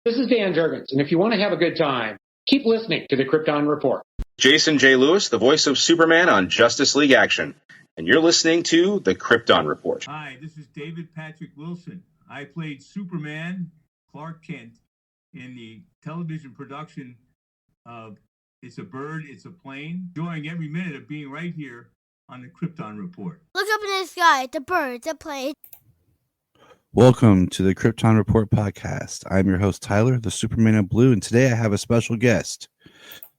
This is Dan Jurgens, and if you want to have a good time, keep listening to the Krypton Report. Jason J. Lewis, the voice of Superman on Justice League Action, and you're listening to the Krypton Report. Hi, this is David Patrick Wilson. I played Superman, Clark Kent, in the television production of It's a Bird, It's a Plane, enjoying every minute of being right here on the Krypton Report. Look up in the sky, it's a bird, it's a plane. Welcome to the Krypton Report podcast. I'm your host, Tyler, the Superman of Blue, and today I have a special guest.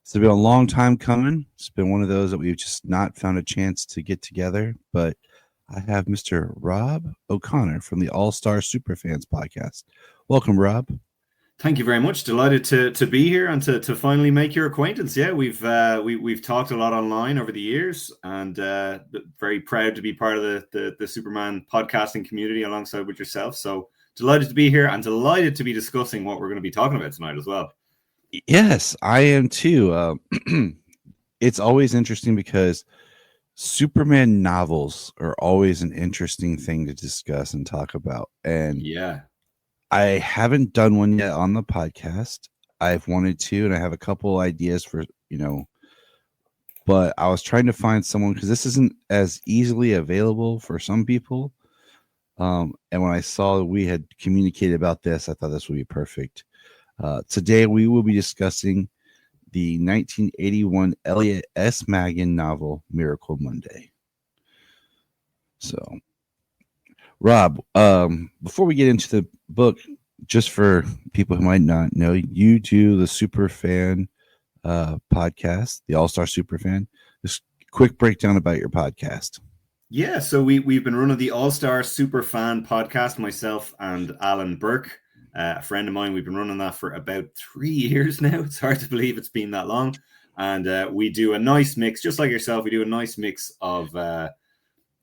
It's been a long time coming. It's been one of those that we've just not found a chance to get together, but I have Mr. Rob O'Connor from the All-Star Superfans podcast. Welcome, Rob. Thank you very much. Delighted to be here and to finally make your acquaintance. Yeah, we've talked a lot online over the years, and very proud to be part of the Superman podcasting community alongside with yourself. So delighted to be here and delighted to be discussing what we're going to be talking about tonight as well. Yes, I am too. It's always interesting because Superman novels are always an interesting thing to discuss and talk about. And yeah. I haven't done one yet on the podcast. I've wanted to, and I have a couple ideas for, but I was trying to find someone because this isn't as easily available for some people. And when I saw we had communicated about this, I thought this would be perfect. Today, we will be discussing the 1981 Elliot S. Maggins novel, Miracle Monday. So, Rob, before we get into the book, just for people who might not know, you do the Superfan podcast, the All-Star Superfan. Just quick breakdown about your podcast. Yeah, so we've been running the All-Star Superfan podcast, myself and Alan Burke, a friend of mine. We've been running that for about 3 years now. It's hard to believe it's been that long. And we do a nice mix, just like yourself, we do a nice mix of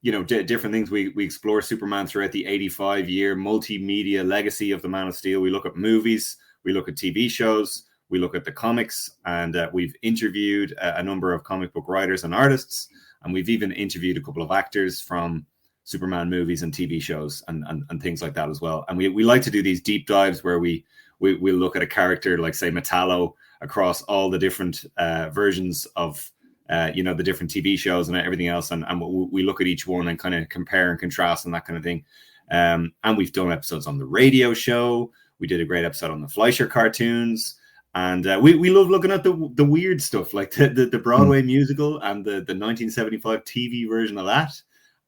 different things. We explore Superman throughout the 85-year multimedia legacy of the Man of Steel. We look at movies, we look at TV shows, we look at the comics, and we've interviewed a number of comic book writers and artists, and we've even interviewed a couple of actors from Superman movies and TV shows and things like that as well. And we like to do these deep dives where we look at a character like, say, Metallo across all the different versions of the different TV shows and everything else. And we look at each one and kind of compare and contrast and that kind of thing. And we've done episodes on the radio show. We did a great episode on the Fleischer cartoons. And we love looking at the weird stuff, like the Broadway musical and the 1975 TV version of that.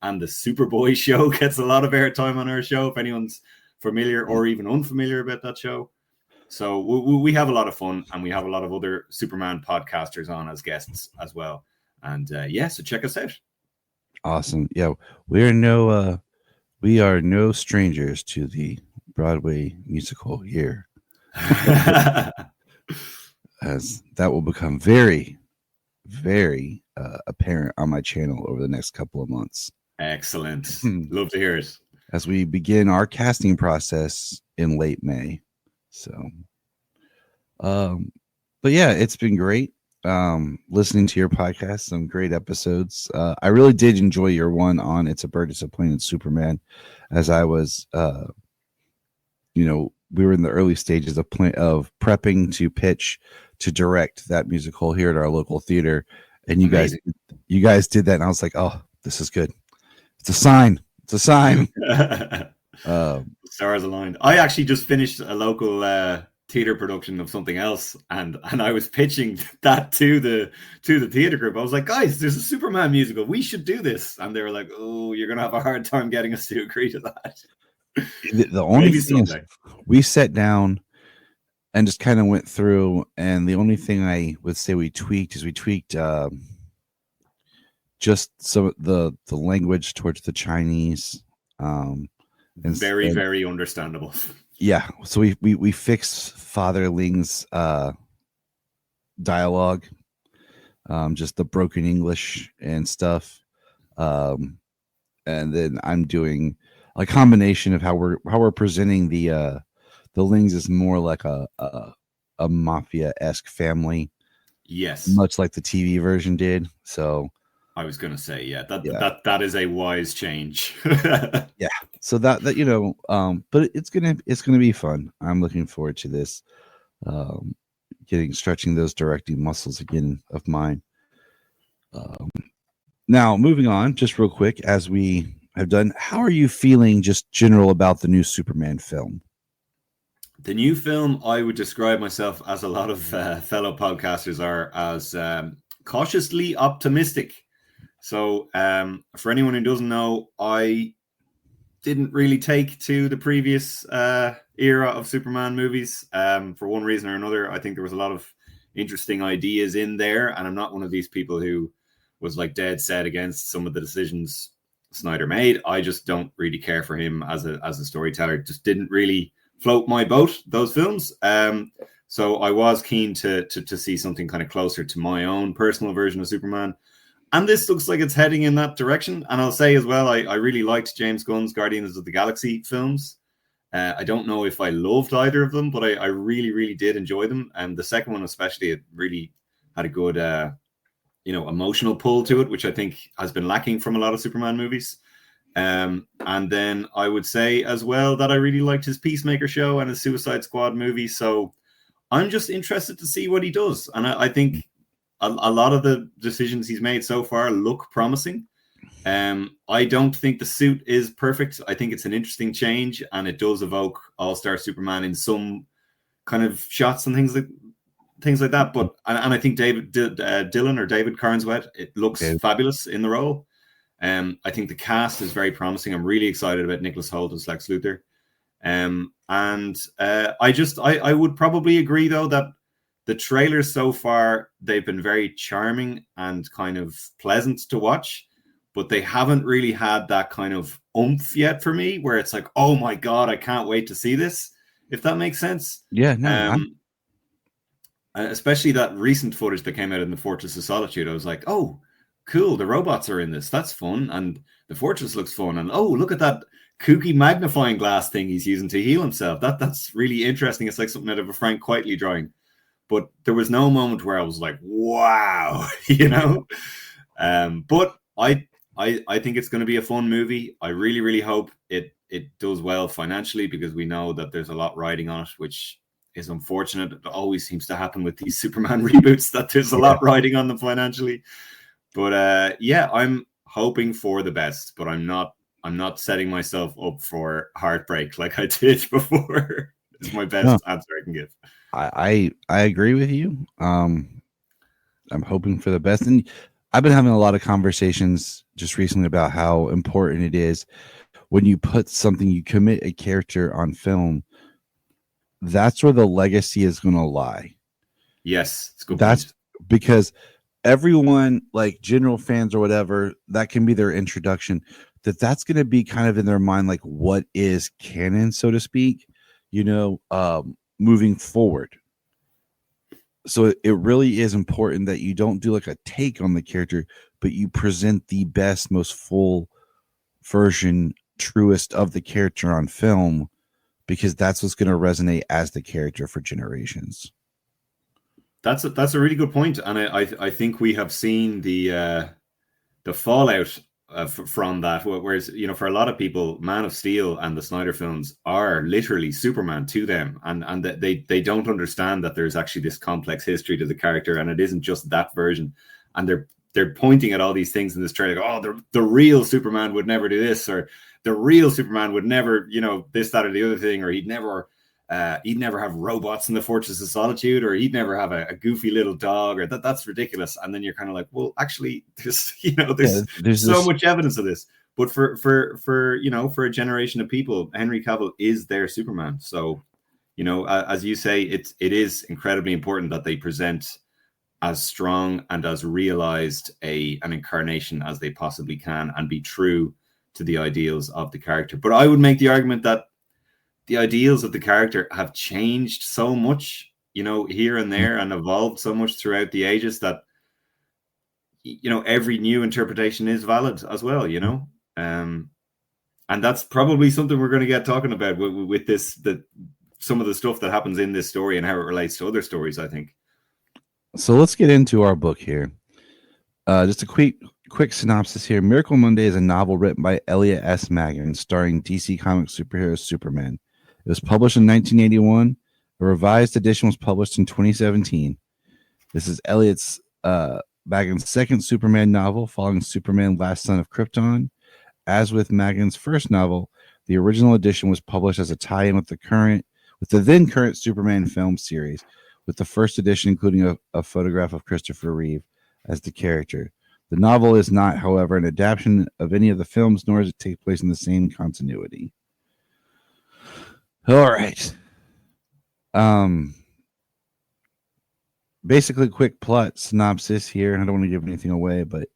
And the Superboy show gets a lot of airtime on our show, if anyone's familiar or even unfamiliar about that show. So we have a lot of fun, and we have a lot of other Superman podcasters on as guests as well. And so check us out. Awesome. Yeah, we are no strangers to the Broadway musical here, as that will become very, very apparent on my channel over the next couple of months. Excellent. Love to hear it. As we begin our casting process in late May. So, but yeah, it's been great listening to your podcast. Some great episodes. I really did enjoy your one on It's a Bird, It's a Plane, and Superman, as I was, we were in the early stages of prepping to pitch to direct that musical here at our local theater. And you guys did that. And I was like, oh, this is good. It's a sign. It's a sign. Stars aligned. I actually just finished a local theater production of something else, and I was pitching that to the theater group. I was like, guys, there's a Superman musical. We should do this. And they were like, oh, you're gonna have a hard time getting us to agree to that. The only thing is, we sat down and just kind of went through, and the only thing I would say we tweaked just some of the language towards the Chinese. Very understandable. Yeah, so we fixed Father Ling's dialogue, just the broken English and stuff, and then I'm doing a combination of how we're presenting the Lings is more like a mafia-esque family. Yes, much like the TV version did. So I was going to say, yeah, Yeah. that is a wise change. Yeah. So that but it's gonna be fun. I'm looking forward to this. Um, stretching those directing muscles again of mine. Now moving on, just real quick, as we have done, how are you feeling just general about the new Superman film? The new film, I would describe myself, as a lot of fellow podcasters are, as cautiously optimistic. So, for anyone who doesn't know, I didn't really take to the previous era of Superman movies for one reason or another. I think there was a lot of interesting ideas in there, and I'm not one of these people who was like dead set against some of the decisions Snyder made. I just don't really care for him as a storyteller. Just didn't really float my boat, those films. So I was keen to see something kind of closer to my own personal version of Superman. And this looks like it's heading in that direction. And I'll say as well, I really liked James Gunn's Guardians of the Galaxy films. I don't know if I loved either of them, but I really, really did enjoy them. And the second one especially, it really had a good, emotional pull to it, which I think has been lacking from a lot of Superman movies. And then I would say as well that I really liked his Peacemaker show and his Suicide Squad movie. So I'm just interested to see what he does. And I think a lot of the decisions he's made so far look promising. I don't think the suit is perfect. I think it's an interesting change, and it does evoke All-Star Superman in some kind of shots and things like that. But and I think David Carnswet, it looks fabulous in the role. I think the cast is very promising. I'm really excited about Nicholas Hoult as Lex Luthor. I would probably agree though that the trailers so far, they've been very charming and kind of pleasant to watch, but they haven't really had that kind of oomph yet for me, where it's like, oh my God, I can't wait to see this, if that makes sense. Yeah, no. Especially that recent footage that came out in the Fortress of Solitude. I was like, oh, cool, the robots are in this. That's fun. And the fortress looks fun. And oh, look at that kooky magnifying glass thing he's using to heal himself. That's really interesting. It's like something out of a Frank Quitely drawing. But there was no moment where I was like, wow, But I think it's going to be a fun movie. I really, really hope it does well financially, because we know that there's a lot riding on it, which is unfortunate. It always seems to happen with these Superman reboots, that there's a lot riding on them financially. But I'm hoping for the best, but I'm not setting myself up for heartbreak like I did before. It's my best answer I can give. I agree with you. I'm hoping for the best, and I've been having a lot of conversations just recently about how important it is when you put something, you commit a character on film. That's where the legacy is going to lie. Yes, it's good. That's because everyone, like general fans or whatever, that can be their introduction. That's going to be kind of in their mind, like what is canon, so to speak. Moving forward. So it really is important that you don't do like a take on the character, but you present the best, most full version, truest of the character on film, because that's what's going to resonate as the character for generations. That's a really good point, and I think we have seen the fallout from that. Whereas for a lot of people, Man of Steel and the Snyder films are literally Superman to them, and they don't understand that there's actually this complex history to the character, and it isn't just that version. And they're pointing at all these things in this trailer. Like, oh, the real Superman would never do this, or the real Superman would never, this, that, or the other thing, or he'd never have robots in the Fortress of Solitude, or he'd never have a goofy little dog, or that's ridiculous. And then you're kind of like, well, actually, there's so much evidence of this. But for a generation of people, Henry Cavill is their Superman. So, as you say, it is incredibly important that they present as strong and as realized an incarnation as they possibly can, and be true to the ideals of the character. But I would make the argument that the ideals of the character have changed so much, here and there, and evolved so much throughout the ages that, every new interpretation is valid as well, and that's probably something we're going to get talking about with this, some of the stuff that happens in this story and how it relates to other stories, I think. So let's get into our book here. Just a quick quick synopsis here. Miracle Monday is a novel written by Elliot S. Maggins, starring DC Comics superhero Superman. It was published in 1981. A revised edition was published in 2017. This is Elliot's Maggins' second Superman novel, following Superman, Last Son of Krypton. As with Maggins' first novel, the original edition was published as a tie-in with the then current Superman film series, with the first edition including a photograph of Christopher Reeve as the character. The novel is not, however, an adaptation of any of the films, nor does it take place in the same continuity. All right. Basically, quick plot synopsis here. I don't want to give anything away, but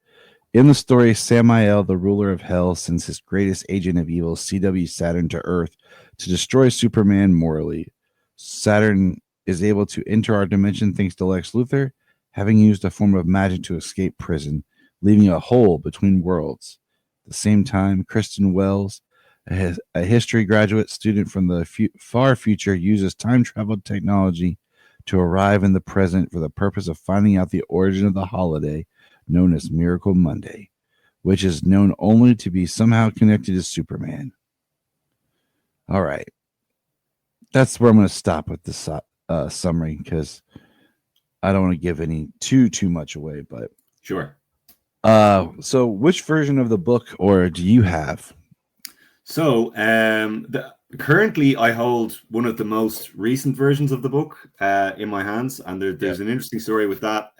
in the story, Samael, the ruler of Hell, sends his greatest agent of evil, CW Saturn, to Earth to destroy Superman morally. Saturn is able to enter our dimension thanks to Lex Luthor, having used a form of magic to escape prison, leaving a hole between worlds. At the same time, Kristen Wells, a history graduate student from the far future, uses time travel technology to arrive in the present for the purpose of finding out the origin of the holiday known as Miracle Monday, which is known only to be somehow connected to Superman. All right. That's where I'm going to stop with this summary, because I don't want to give any too much away, but Sure. So which version of the book or do you have? So currently I hold one of the most recent versions of the book in my hands, and there's an interesting story with that.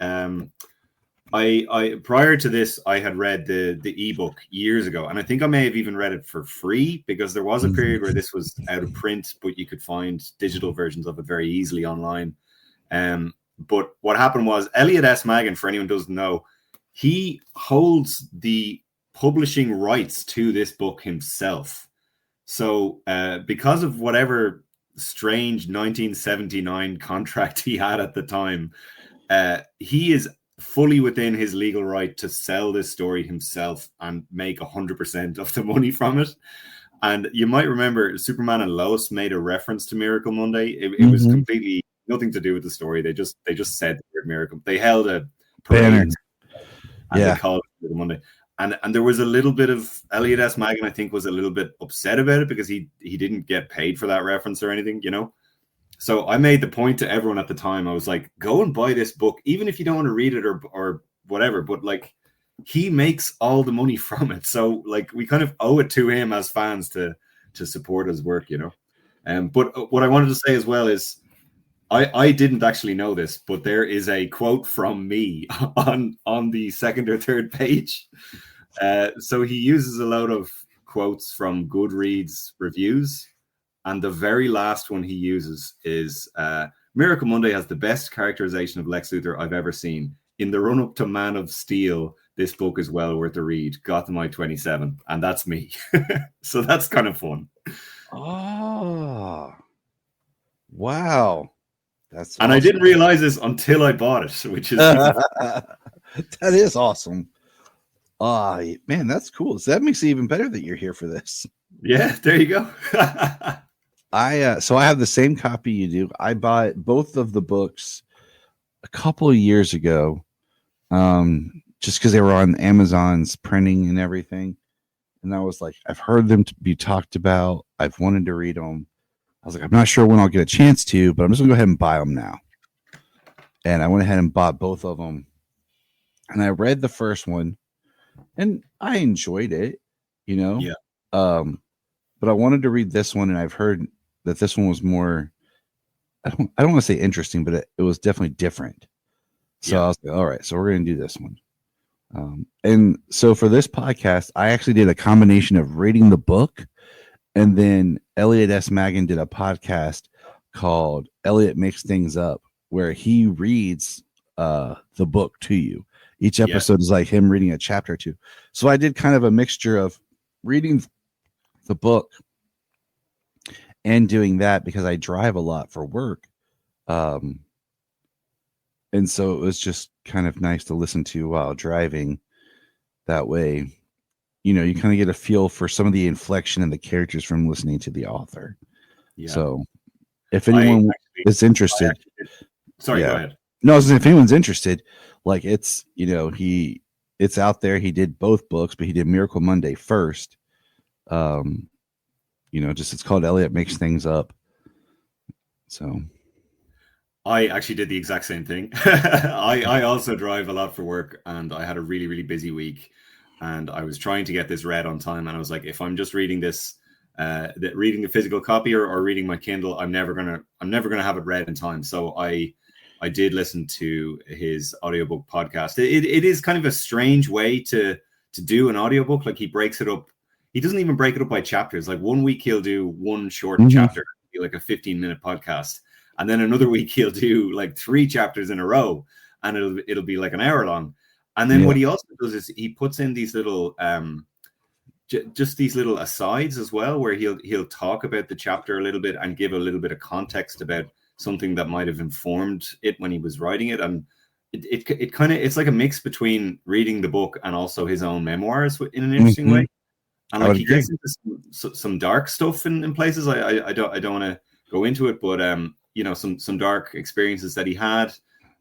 I prior to this, I had read the ebook years ago, and I think I may have even read it for free, because there was a period where this was out of print, but you could find digital versions of it very easily online. But what happened was Elliot S. Maggin, for anyone who doesn't know, he holds the publishing rights to this book himself. So because of whatever strange 1979 contract he had at the time, he is fully within his legal right to sell this story himself and make 100% of the money from it. And you might remember Superman and Lois made a reference to Miracle Monday. It was completely nothing to do with the story. They just said the word Miracle. They held a parade and they called it Miracle Monday. And there was a little bit of Elliot S. Maggin, I think, was a little bit upset about it because he didn't get paid for that reference or anything, you know. So I made the point to everyone at the time. I was like, go and buy this book, even if you don't want to read it or whatever. But like, he makes all the money from it. So like, we kind of owe it to him as fans to support his work, you know. But what I wanted to say as well is, I didn't actually know this, but there is a quote from me on the second or third page. So he uses a load of quotes from Goodreads reviews. And the very last one he uses is, Miracle Monday has the best characterization of Lex Luthor I've ever seen. In the run-up to Man of Steel, this book is well worth a read. Gothamite 27. And that's me. So that's kind of fun. Oh, wow. That's and awesome. I didn't realize this until I bought it, which is that is awesome. Man, that's cool. So that makes it even better that you're here for this. Yeah, there you go. So I have the same copy you do. I bought both of the books a couple of years ago, just because they were on Amazon's printing and everything. And I was like, I've heard them be talked about. I've wanted to read them. I was like, I'm not sure when I'll get a chance to, but I'm just gonna go ahead and buy them now. And I went ahead and bought both of them. And I read the first one, and I enjoyed it, you know. Yeah. But I wanted to read this one, and I've heard that this one was more, I don't want to say interesting, but it was definitely different. So I was like, all right, so we're going to do this one. And so for this podcast, I actually did a combination of reading the book, and then Elliot S. Maggin did a podcast called Elliot Makes Things Up, where he reads the book to you. Each episode is like him reading a chapter or two. So I did kind of a mixture of reading the book and doing that because I drive a lot for work. And so it was just kind of nice to listen to while driving. That way, you know, you kind of get a feel for some of the inflection and the characters from listening to the author. Yeah. So if anyone is interested, go ahead. No, if anyone's interested, like it's, you know, he it's out there. He did both books, but he did Miracle Monday first. Just it's called Elliot Makes Things Up. So I actually did the exact same thing. I also drive a lot for work, and I had a really, really busy week, and I was trying to get this read on time. And I was like, if I'm just reading this, reading the physical copy or reading my Kindle, I'm never gonna have it read in time. So I did listen to his audiobook podcast. It is kind of a strange way to do an audiobook. Like, he breaks it up. He doesn't even break it up by chapters. Like, one week he'll do one short chapter, like a 15-minute podcast. And then another week he'll do like 3 chapters in a row, and it'll be like an hour long. And then what he also does is he puts in these little just these little asides as well, where he'll talk about the chapter a little bit and give a little bit of context about something that might have informed it when he was writing it. And it kind of, it's like a mix between reading the book and also his own memoirs in an interesting way. And like, he gets into some dark stuff in places. I don't want to go into it, but some dark experiences that he had,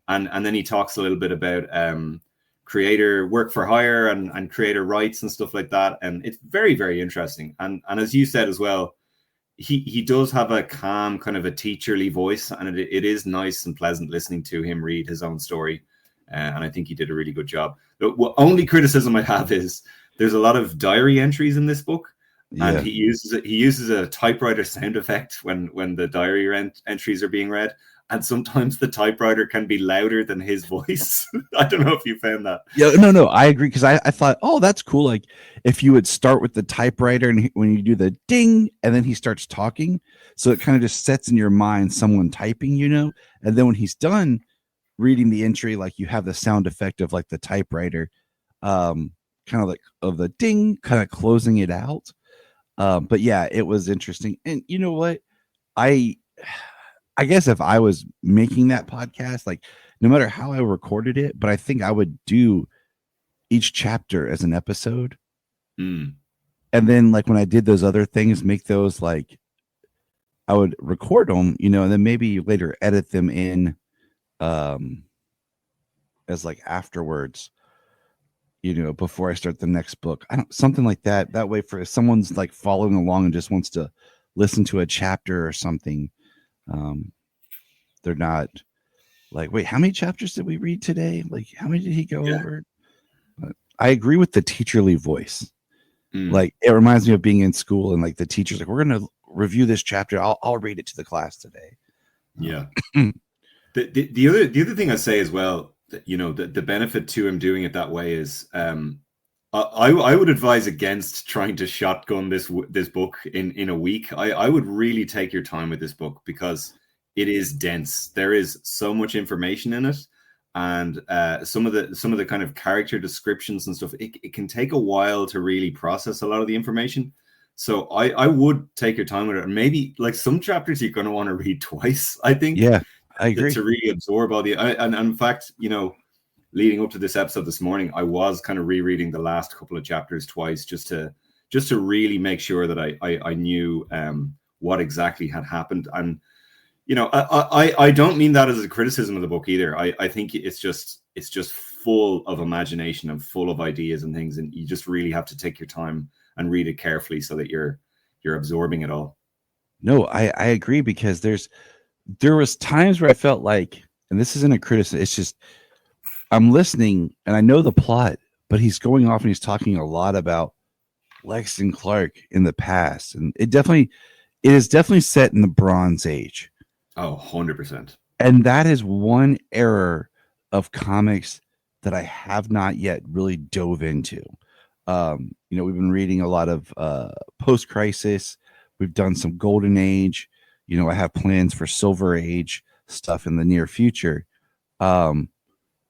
and then he talks a little bit about creator work for hire and creator rights and stuff like that, and it's very, very interesting. And as you said as well, he does have a calm, kind of a teacherly voice, and it is nice and pleasant listening to him read his own story, and I think he did a really good job. The only criticism I have is there's a lot of diary entries in this book. And he uses a typewriter sound effect when the diary entries are being read, and sometimes the typewriter can be louder than his voice. I don't know if you found that. Yeah, no, I agree, because I thought, oh, that's cool. Like, if you would start with the typewriter and when you do the ding, and then he starts talking, so it kind of just sets in your mind someone typing, and then when he's done reading the entry, like, you have the sound effect of like the typewriter, kind of like of the ding, kind of closing it out. But yeah, it was interesting. And you know what? I guess if I was making that podcast, like, no matter how I recorded it, but I think I would do each chapter as an episode. And then, like, when I did those other things, make those, like, I would record them, and then maybe later edit them in as like afterwards, before I start the next book. Something like that. That way, for if someone's like following along and just wants to listen to a chapter or something, they're not like, wait, how many chapters did we read today? Like, how many did he go over? But I agree with the teacherly voice. Like, it reminds me of being in school, and like the teacher's like, we're going to review this chapter. I'll read it to the class today. Yeah. The other thing I say as well, the benefit to him doing it that way is, I would advise against trying to shotgun this book in a week. I would really take your time with this book, because it is dense. There is so much information in it, and some of the kind of character descriptions and stuff. It can take a while to really process a lot of the information. So I would take your time with it, and maybe like some chapters you're going to want to read twice, I think. Yeah, I agree. To really absorb all the and in fact, leading up to this episode this morning, I was kind of rereading the last couple of chapters twice, just to really make sure that I knew what exactly had happened. And I don't mean that as a criticism of the book either. I think it's just full of imagination and full of ideas and things, and you just really have to take your time and read it carefully so that you're absorbing it all. No, I agree, because there was times where I felt like, and this isn't a criticism, it's just I'm listening and I know the plot, but he's going off and he's talking a lot about Lex and Clark in the past, and it is definitely set in the Bronze Age. Oh, 100%. And that is one era of comics that I have not yet really dove into. We've been reading a lot of post-crisis. We've done some Golden Age. I have plans for Silver Age stuff in the near future.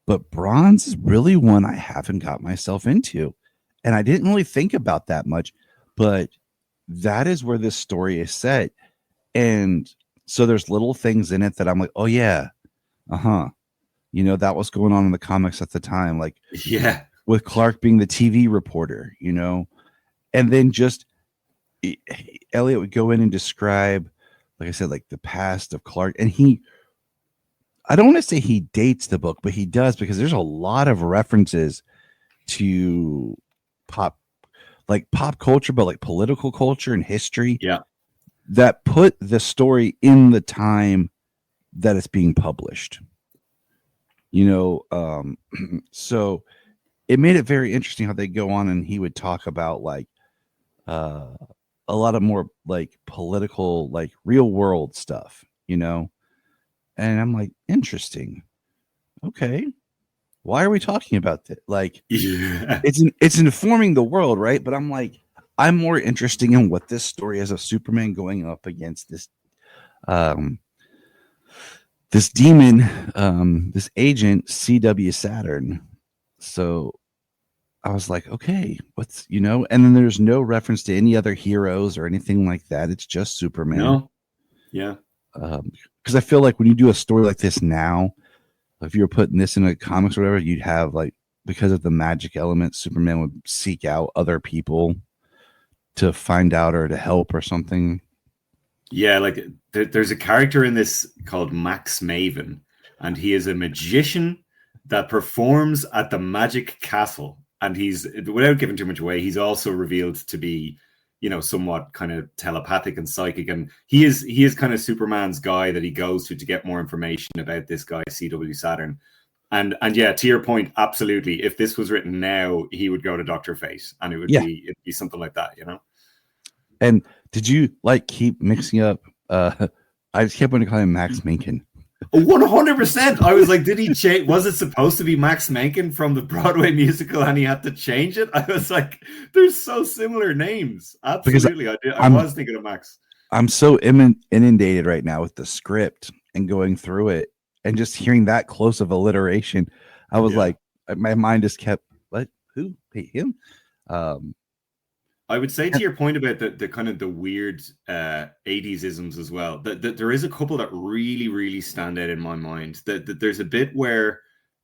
But Bronze is really one I haven't got myself into. And I didn't really think about that much, but that is where this story is set. And so there's little things in it that I'm like, oh yeah, that was going on in the comics at the time. Like, yeah, with Clark being the TV reporter, and then just Elliot would go in and describe, like I said, like the past of Clark. And I don't want to say he dates the book, but he does, because there's a lot of references to pop culture, but like political culture and history. Yeah. That put the story in the time that it's being published. So it made it very interesting how they go on and he would talk about like a lot of more like political, like real world stuff, and I'm like, interesting. Okay. Why are we talking about that? Like, it's informing the world, right? But I'm like, I'm more interested in what this story is of Superman going up against this this demon, this agent, CW Saturn. So I was like, okay, and then there's no reference to any other heroes or anything like that. It's just Superman. No. Yeah. Because I feel like when you do a story like this now, if you were putting this in a comics or whatever, you'd have like, because of the magic element, Superman would seek out other people to find out or to help or something. Yeah, like there's a character in this called Max Maven, and he is a magician that performs at the Magic Castle. And he's, without giving too much away, he's also revealed to be, somewhat kind of telepathic and psychic. And he is kind of Superman's guy that he goes to get more information about this guy, CW Saturn. And yeah, to your point, absolutely. If this was written now, he would go to Dr. Fate, and it'd be something like that, And did you like keep mixing up? I just kept wanting to call him Max Minkin. 100%. I was like, did he change? Was it supposed to be Max Menken from the Broadway musical and he had to change it? I was like, they're so similar names. Absolutely. I was thinking of Max. I'm so inundated right now with the script and going through it and just hearing that close of alliteration. I was like, my mind just kept, what? Who? Hey, him? I would say to your point about the kind of the weird 80s isms as well, that there is a couple that really, really stand out in my mind. That there's a bit where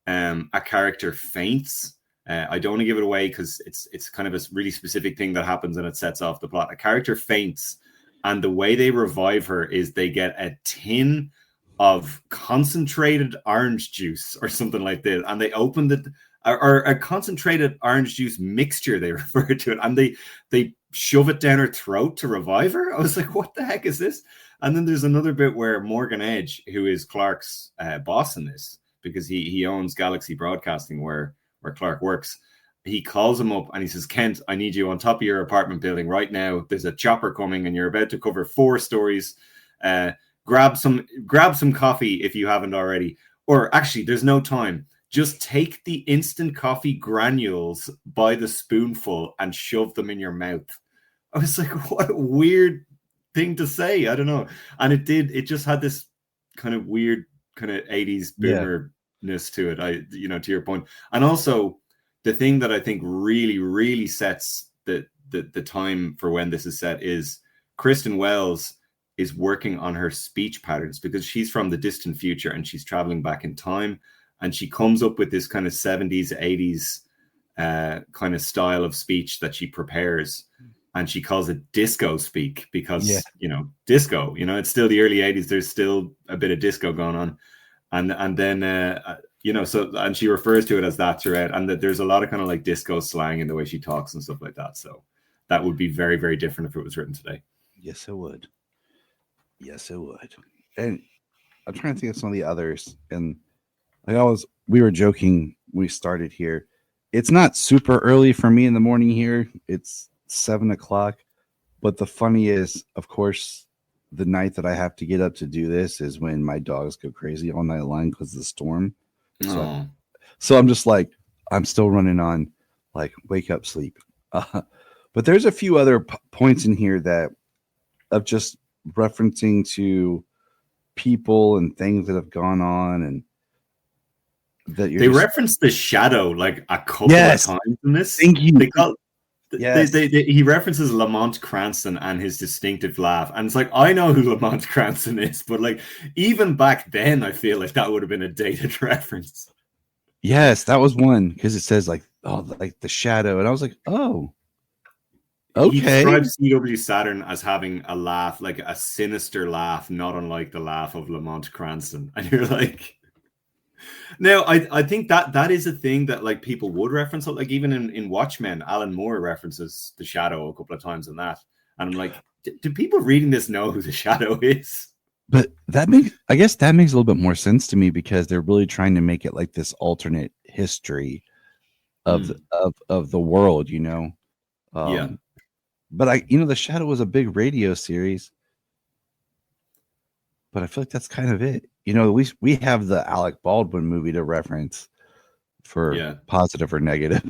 a character faints. I don't want to give it away because it's kind of a really specific thing that happens and it sets off the plot. A character faints, and the way they revive her is they get a tin of concentrated orange juice or something like this, and they open the or a concentrated orange juice mixture, they refer to it, and they shove it down her throat to revive her. I was like, what the heck is this? And then there's another bit where Morgan Edge, who is Clark's boss in this, because he owns Galaxy Broadcasting where Clark works, he calls him up and he says, Kent, I need you on top of your apartment building right now. There's a chopper coming and you're about to cover 4 stories. Grab some coffee if you haven't already. Or actually, there's no time. Just take the instant coffee granules by the spoonful and shove them in your mouth. I was like, what a weird thing to say. I don't know. And it just had this kind of weird kind of 80s boomerness to it. To your point. And also the thing that I think really, really sets the time for when this is set is Kristen Wells is working on her speech patterns because she's from the distant future and she's traveling back in time. And she comes up with this kind of 70s, 80s kind of style of speech that she prepares. And she calls it disco speak because, disco, it's still the early 80s. There's still a bit of disco going on. And then, and she refers to it as that throughout. And that there's a lot of kind of like disco slang in the way she talks and stuff like that. So that would be very, very different if it was written today. Yes, it would. And I'm trying to think of some of the others. And we were joking, we started here. It's not super early for me in the morning here. It's 7:00. But the funny is, of course, the night that I have to get up to do this is when my dogs go crazy all night long because of the storm. So I'm just like, I'm still running on like wake up sleep. But there's a few other points in here that of just referencing to people and things that have gone on and that they reference the shadow like a couple of times in this. Thank you. He references Lamont Cranston and his distinctive laugh, and it's like, I know who Lamont Cranston is, but like even back then, I feel like that would have been a dated reference. Yes, that was one because it says like the shadow, and I was like, oh, okay. He describes CW Saturn as having a laugh, like a sinister laugh, not unlike the laugh of Lamont Cranston, and you're like, Now, I think that is a thing that like people would reference. Like even in Watchmen, Alan Moore references the Shadow a couple of times in that, and I'm like, do people reading this know who the Shadow is? But I guess that makes a little bit more sense to me because they're really trying to make it like this alternate history of of the world, you know. Yeah. But the Shadow was a big radio series, but I feel like that's kind of it. You know, we have the Alec Baldwin movie to reference for positive or negative.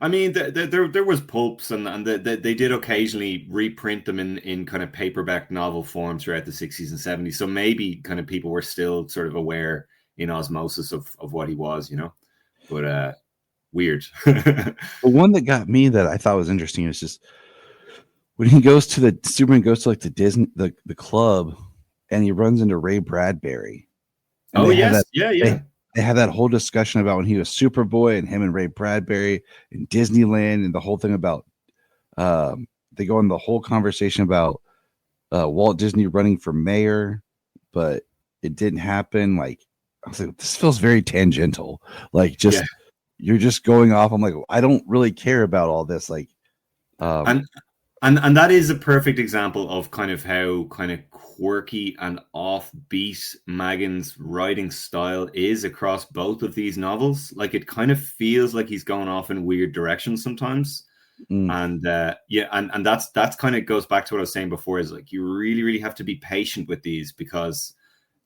I mean, there was pulps, and they did occasionally reprint them in kind of paperback novel form throughout the 60s and 70s. So maybe kind of people were still sort of aware in osmosis of what he was, you know. But weird. The one that got me that I thought was interesting is just when he goes to Superman goes to like the Disney the club, and he runs into Ray Bradbury. And oh yes, yeah. They have that whole discussion about when he was Superboy and him and Ray Bradbury in Disneyland, and the whole thing about they go in the whole conversation about Walt Disney running for mayor, but it didn't happen. Like I was like, this feels very tangential. Like just you're just going off. I'm like, I don't really care about all this. Like, and that is a perfect example of kind of how kind of quirky and offbeat Maggins' writing style is across both of these novels. Like it kind of feels like he's going off in weird directions sometimes. And and that's kind of goes back to what I was saying before, is like you really, really have to be patient with these because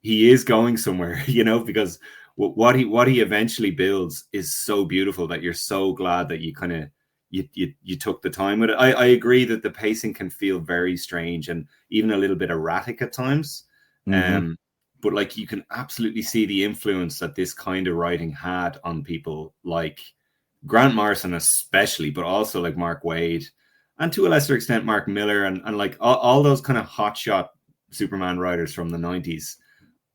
he is going somewhere, you know, because what he eventually builds is so beautiful that you're so glad that you kind of you took the time with it. I agree that the pacing can feel very strange and even a little bit erratic at times. But like you can absolutely see the influence that this kind of writing had on people like Grant Morrison especially, but also like Mark Waid and to a lesser extent Mark Miller and like all those kind of hotshot Superman writers from the 90s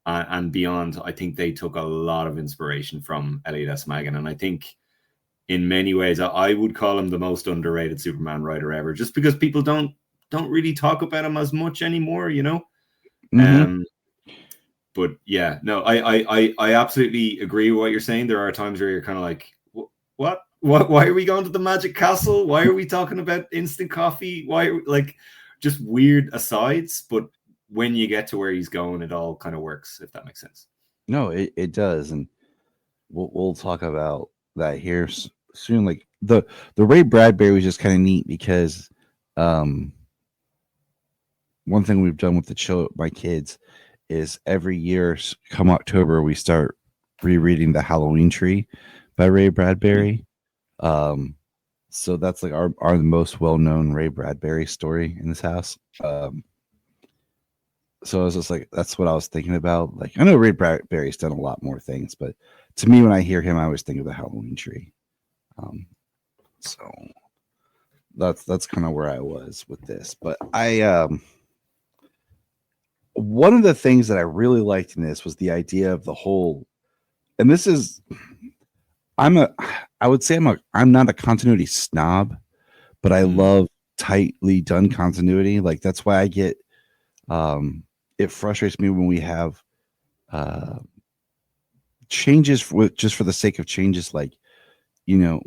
and beyond. I think they took a lot of inspiration from Elliot S. Maggin, and I think in many ways, I would call him the most underrated Superman writer ever, just because people don't really talk about him as much anymore, you know. But yeah, no, I absolutely agree with what you're saying. There are times where you're kind of like, what? Why are we going to the Magic Castle? Why are we talking about instant coffee? Why like just weird asides? But when you get to where he's going, it all kind of works, if that makes sense. No, it does, and we'll talk about that here soon. Like the Ray Bradbury was just kind of neat because one thing we've done with the show, my kids, is every year come October we start rereading The Halloween Tree by Ray Bradbury. So that's like our most well-known Ray Bradbury story in this house. So I was just like, that's what I was thinking about. Like, I know Ray Bradbury's done a lot more things, but to me, when I hear him, I always think of The Halloween Tree. So that's kind of where I was with this. But one of the things that I really liked in this was the idea of the whole, and this is, I'm not a continuity snob, but I love tightly done continuity. Like that's why I get, it frustrates me when we have changes just for the sake of changes. Like, you know,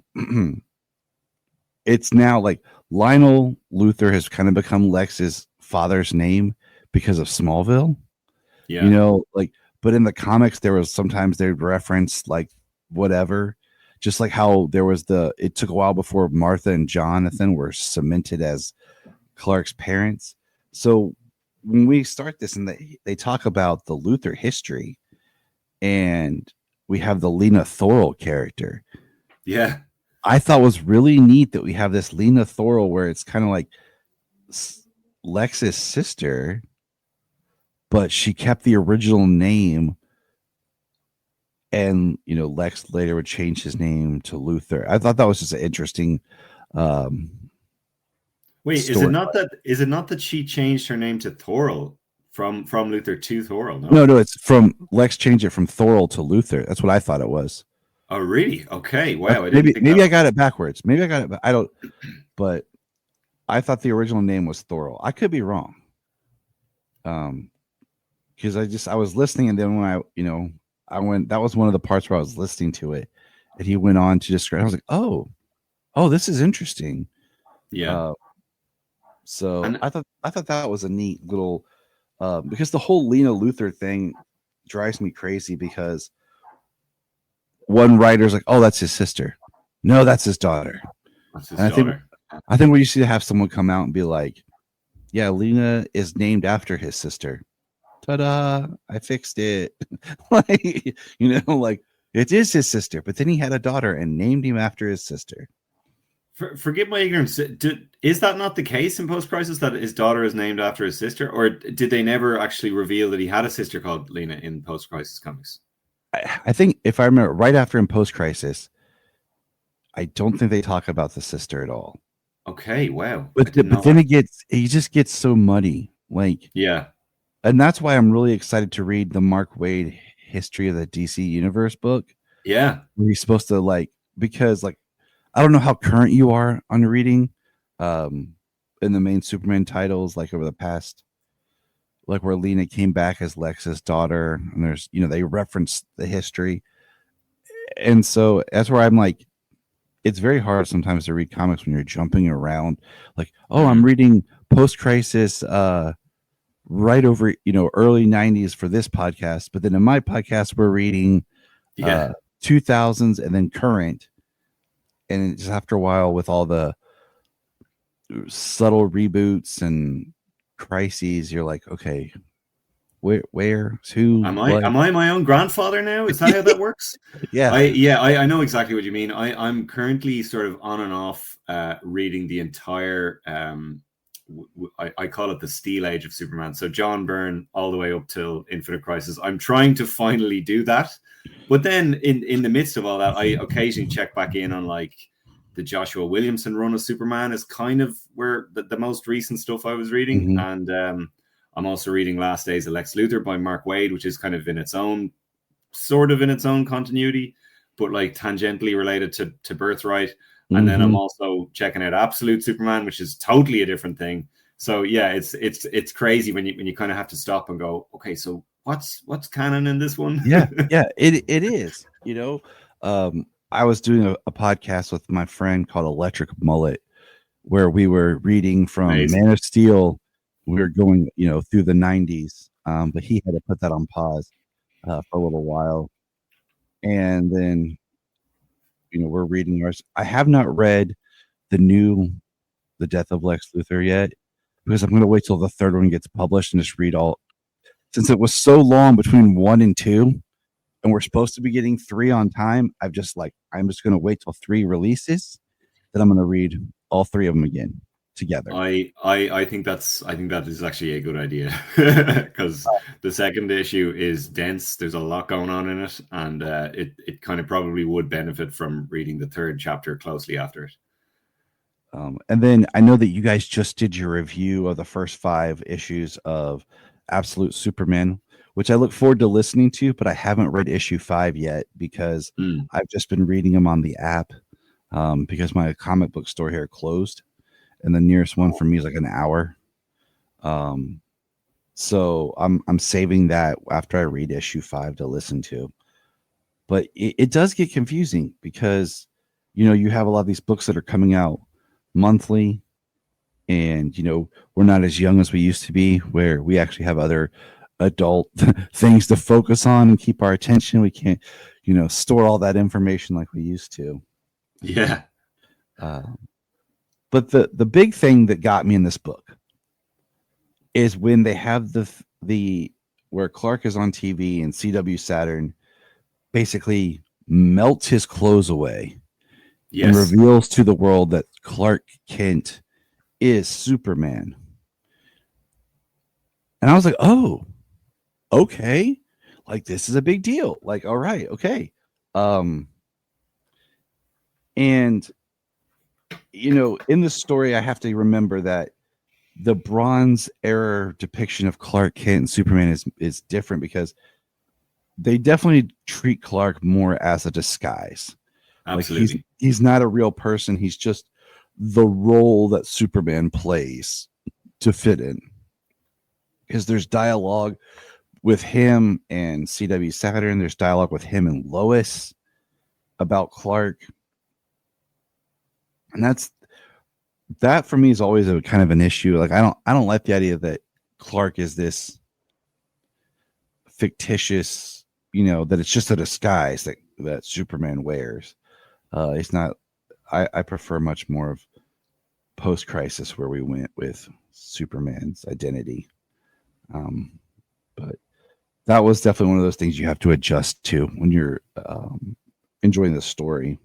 it's now like Lionel Luthor has kind of become Lex's father's name because of Smallville. Yeah. You know, like, but in the comics, there was sometimes they'd reference like whatever, just like how there was it took a while before Martha and Jonathan were cemented as Clark's parents. So when we start this and they talk about the Luthor history and we have the Lena Thorl character. Yeah. I thought was really neat that we have this Lena Thorl where it's kind of like Lex's sister, but she kept the original name. And, you know, Lex later would change his name to Luthor. I thought that was just an interesting Wait, story. is it not that she changed her name to Thorl from Luthor to Thorl? No, it's from Lex changed it from Thorl to Luthor. That's what I thought it was. Oh, really? Okay. Wow. Maybe I got it backwards. Maybe I got it. I don't. But I thought the original name was Thorl. I could be wrong. Because I was listening, and then when that was one of the parts where I was listening to it, and he went on to describe. I was like, oh, this is interesting. Yeah. So And I thought that was a neat little because the whole Lena Luthor thing drives me crazy because one writer's like, oh, that's his sister. No, that's his daughter. that's his And daughter. I think we used to have someone come out and be like, yeah, Lena is named after his sister. Ta-da! I fixed it. Like, like it is his sister, but then he had a daughter and named him after his sister. Forgive my ignorance. Is that not the case in Post Crisis that his daughter is named after his sister, or did they never actually reveal that he had a sister called Lena in Post Crisis comics? I think if I remember right after in Post Crisis, I don't think they talk about the sister at all. Okay, wow. But then he just gets so muddy. Like, yeah. And that's why I'm really excited to read the Mark Waid History of the DC Universe book. Yeah. Where he's supposed to because I don't know how current you are on reading in the main Superman titles, like over the past, like where Lena came back as Lex's daughter, and there's, they reference the history. And so that's where I'm like, it's very hard sometimes to read comics when you're jumping around. Like, oh, I'm reading post-crisis, right over, early 90s for this podcast. But then in my podcast, we're reading 2000s and then current. And just after a while, with all the subtle reboots and crises, you're like, okay, where, who? Am I my own grandfather now? Is that how that works? Yeah. I know exactly what you mean. I'm currently sort of on and off reading the entire I call it the Steel Age of Superman. So John Byrne all the way up till Infinite Crisis. I'm trying to finally do that. But then in the midst of all that, I occasionally check back in on like the Joshua Williamson run of Superman is kind of where the most recent stuff I was reading. Mm-hmm. And I'm also reading Last Days of Lex Luthor by Mark Waid, which is kind of in its own continuity, but like tangentially related to Birthright. And then I'm also checking out Absolute Superman, which is totally a different thing. So yeah, it's crazy when you kind of have to stop and go, okay, so what's canon in this one? yeah, it is. I was doing a podcast with my friend called Electric Mullet, where we were reading from Man of Steel. We were going, through the 90s, but he had to put that on pause for a little while, and then. We're reading ours. I have not read The Death of Lex Luthor yet, because I'm going to wait till the third one gets published and just read all. Since it was so long between 1 and 2, and we're supposed to be getting 3 on time, I'm just going to wait till 3 releases. Then I'm going to read all 3 of them again together. I think that is actually a good idea, because the second issue is dense. There's a lot going on in it, and it kind of probably would benefit from reading the third chapter closely after it. And then I know that you guys just did your review of the first 5 issues of Absolute Superman, which I look forward to listening to, but I haven't read issue 5 yet because I've just been reading them on the app because my comic book store here closed. And the nearest one for me is like an hour. So I'm saving that after I read issue 5 to listen to. But it does get confusing because, you have a lot of these books that are coming out monthly, and, we're not as young as we used to be, where we actually have other adult things to focus on and keep our attention. We can't, store all that information like we used to. Yeah. But the big thing that got me in this book is when they have the where Clark is on TV and CW Saturn basically melts his clothes away and reveals to the world that Clark Kent is Superman. And I was like, oh, okay. Like, this is a big deal. Like, all right, okay. And in the story, I have to remember that the Bronze Era depiction of Clark Kent and Superman is different because they definitely treat Clark more as a disguise. Absolutely. Like he's not a real person. He's just the role that Superman plays to fit in. Because there's dialogue with him and CW Saturn. There's dialogue with him and Lois about Clark, and that for me is always a kind of an issue. Like I don't like the idea that Clark is this fictitious, that it's just a disguise that Superman wears. It's not. I prefer much more of post-crisis where we went with Superman's identity. But that was definitely one of those things you have to adjust to when you're enjoying the story.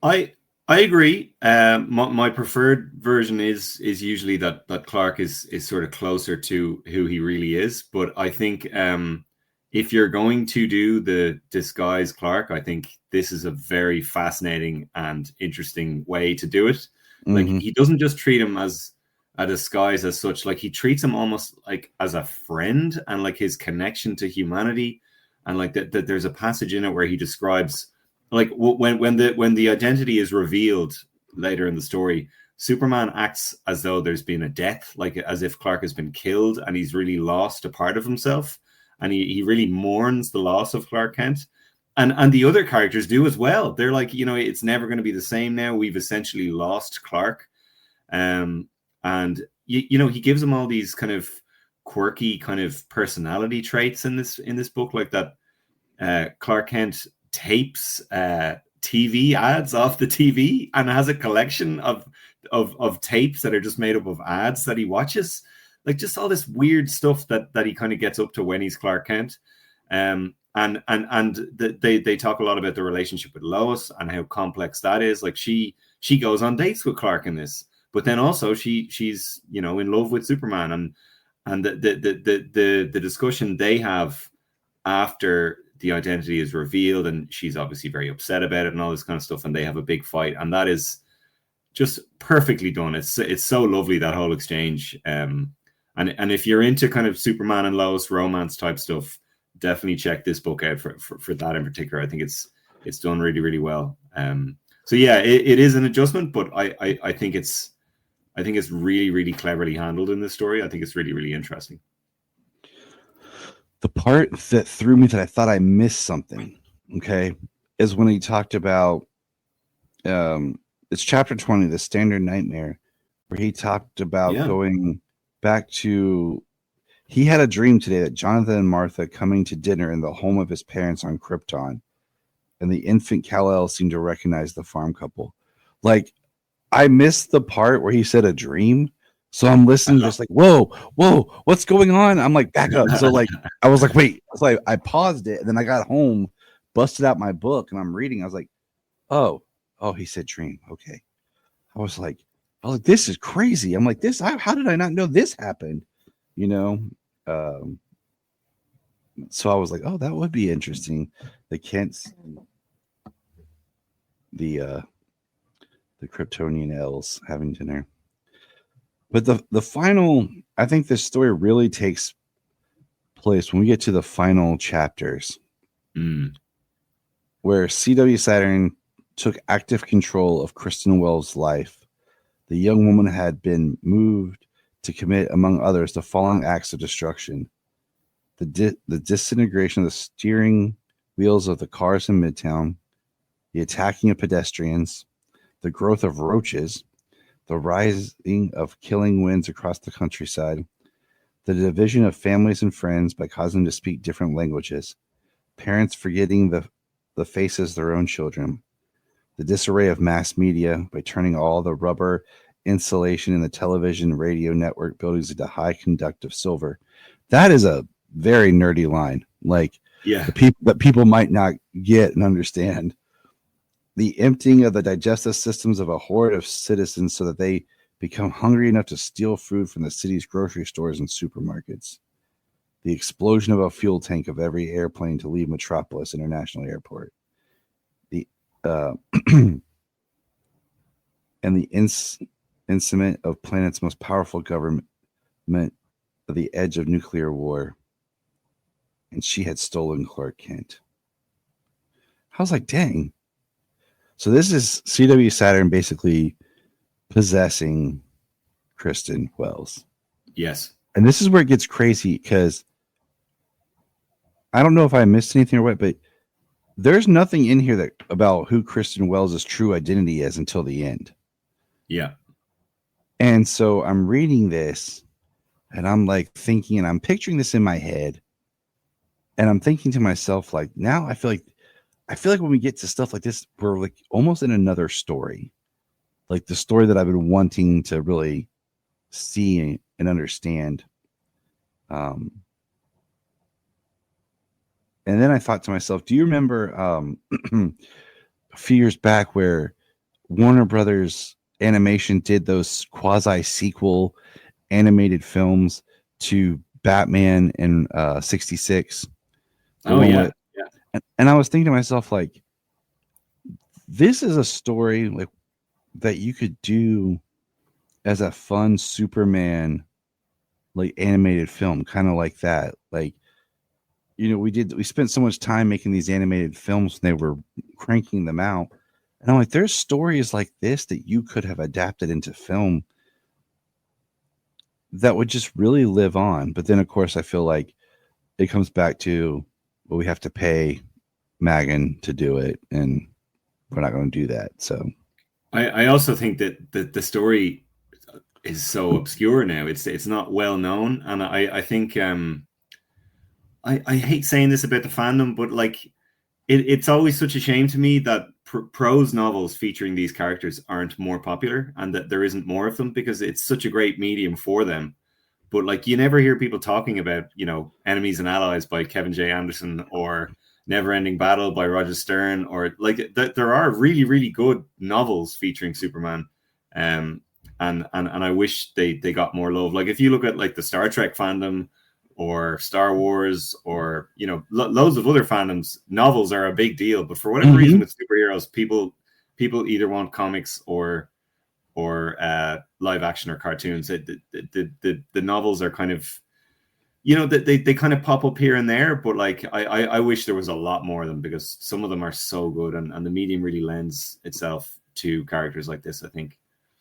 I agree. My preferred version is usually that Clark is sort of closer to who he really is. But I think if you're going to do the disguise Clark, I think this is a very fascinating and interesting way to do it. Like he doesn't just treat him as a disguise as such. Like he treats him almost like as a friend, and like his connection to humanity. And like that there's a passage in it where he describes like when the identity is revealed later in the story, Superman acts as though there's been a death, like as if Clark has been killed and he's really lost a part of himself. And he really mourns the loss of Clark Kent. And the other characters do as well. They're like, it's never going to be the same now. We've essentially lost Clark. And he gives them all these kind of quirky kind of personality traits in this book, like that Clark Kent tapes TV ads off the TV and has a collection of tapes that are just made up of ads that he watches. Like just all this weird stuff that he kind of gets up to when he's Clark Kent. And they talk a lot about the relationship with Lois and how complex that is. Like she goes on dates with Clark in this, but then also she's in love with Superman, and the discussion they have after the identity is revealed, and she's obviously very upset about it and all this kind of stuff, and they have a big fight, and that is just perfectly done. It's so lovely, that whole exchange. And if you're into kind of Superman and Lois romance type stuff, definitely check this book out for that in particular. I think it's done really, really well. So yeah, it is an adjustment, but I think it's really, really cleverly handled in this story. I think it's really, really interesting. The part that threw me that I thought I missed something, okay, is when he talked about it's chapter 20, The Standard Nightmare, where he talked about going back to, he had a dream today that Jonathan and Martha coming to dinner in the home of his parents on Krypton, and the infant Kal-El seemed to recognize the farm couple. Like, I missed the part where he said a dream. So I'm listening, just like, whoa, what's going on? I'm like, back up. So like, I was like, wait. So I paused it, and then I got home, busted out my book, and I'm reading. I was like, oh, he said dream. Okay. I was like, this is crazy. I'm like, how did I not know this happened? So I was like, oh, that would be interesting. The Kents, the Kryptonian elves having dinner. But the final, I think this story really takes place when we get to the final chapters, where CW Saturn took active control of Kristen Wells' life. The young woman had been moved to commit, among others, the following acts of destruction: the disintegration of the steering wheels of the cars in Midtown, the attacking of pedestrians, the growth of roaches, the rising of killing winds across the countryside, the division of families and friends by causing them to speak different languages, parents forgetting the faces of their own children, the disarray of mass media by turning all the rubber insulation in the television radio network buildings into high conductive silver. That is a very nerdy line. Like, the people might not get and understand. The emptying of the digestive systems of a horde of citizens so that they become hungry enough to steal food from the city's grocery stores and supermarkets. The explosion of a fuel tank of every airplane to leave Metropolis International Airport. The and the incement of planet's most powerful government at the edge of nuclear war. And she had stolen Clark Kent. I was like, dang. So this is CW Saturn basically possessing Kristen Wells. Yes. And this is where it gets crazy, because I don't know if I missed anything or what, but there's nothing in here that about who Kristen Wells' true identity is until the end. Yeah. And so I'm reading this and I'm like thinking, and I'm picturing this in my head. And I'm thinking to myself, like, now I feel like when we get to stuff like this, we're like almost in another story. Like the story that I've been wanting to really see and understand. And then I thought to myself, do you remember a few years back where Warner Brothers Animation did those quasi sequel animated films to Batman in 66? Oh yeah. And I was thinking to myself, like, this is a story like that you could do as a fun Superman like animated film, kind of like that. Like, we spent so much time making these animated films when they were cranking them out. And I'm like, there's stories like this that you could have adapted into film that would just really live on. But then, of course, I feel like it comes back to, well, we have to pay Maggin to do it, and we're not going to do that. So I also think that the story is so obscure now. It's not well known, and I think I hate saying this about the fandom, but like it's always such a shame to me that prose novels featuring these characters aren't more popular, and that there isn't more of them, because it's such a great medium for them. But like, you never hear people talking about, Enemies and Allies by Kevin J. Anderson, or Never Ending Battle by Roger Stern, or like there are really, really good novels featuring Superman. And I wish they got more love. Like if you look at like the Star Trek fandom or Star Wars, or loads of other fandoms, novels are a big deal. But for whatever reason with superheroes, people either want comics or live action or cartoons. The novels are kind of, they kind of pop up here and there, but like I wish there was a lot more of them, because some of them are so good, and the medium really lends itself to characters like this, I think.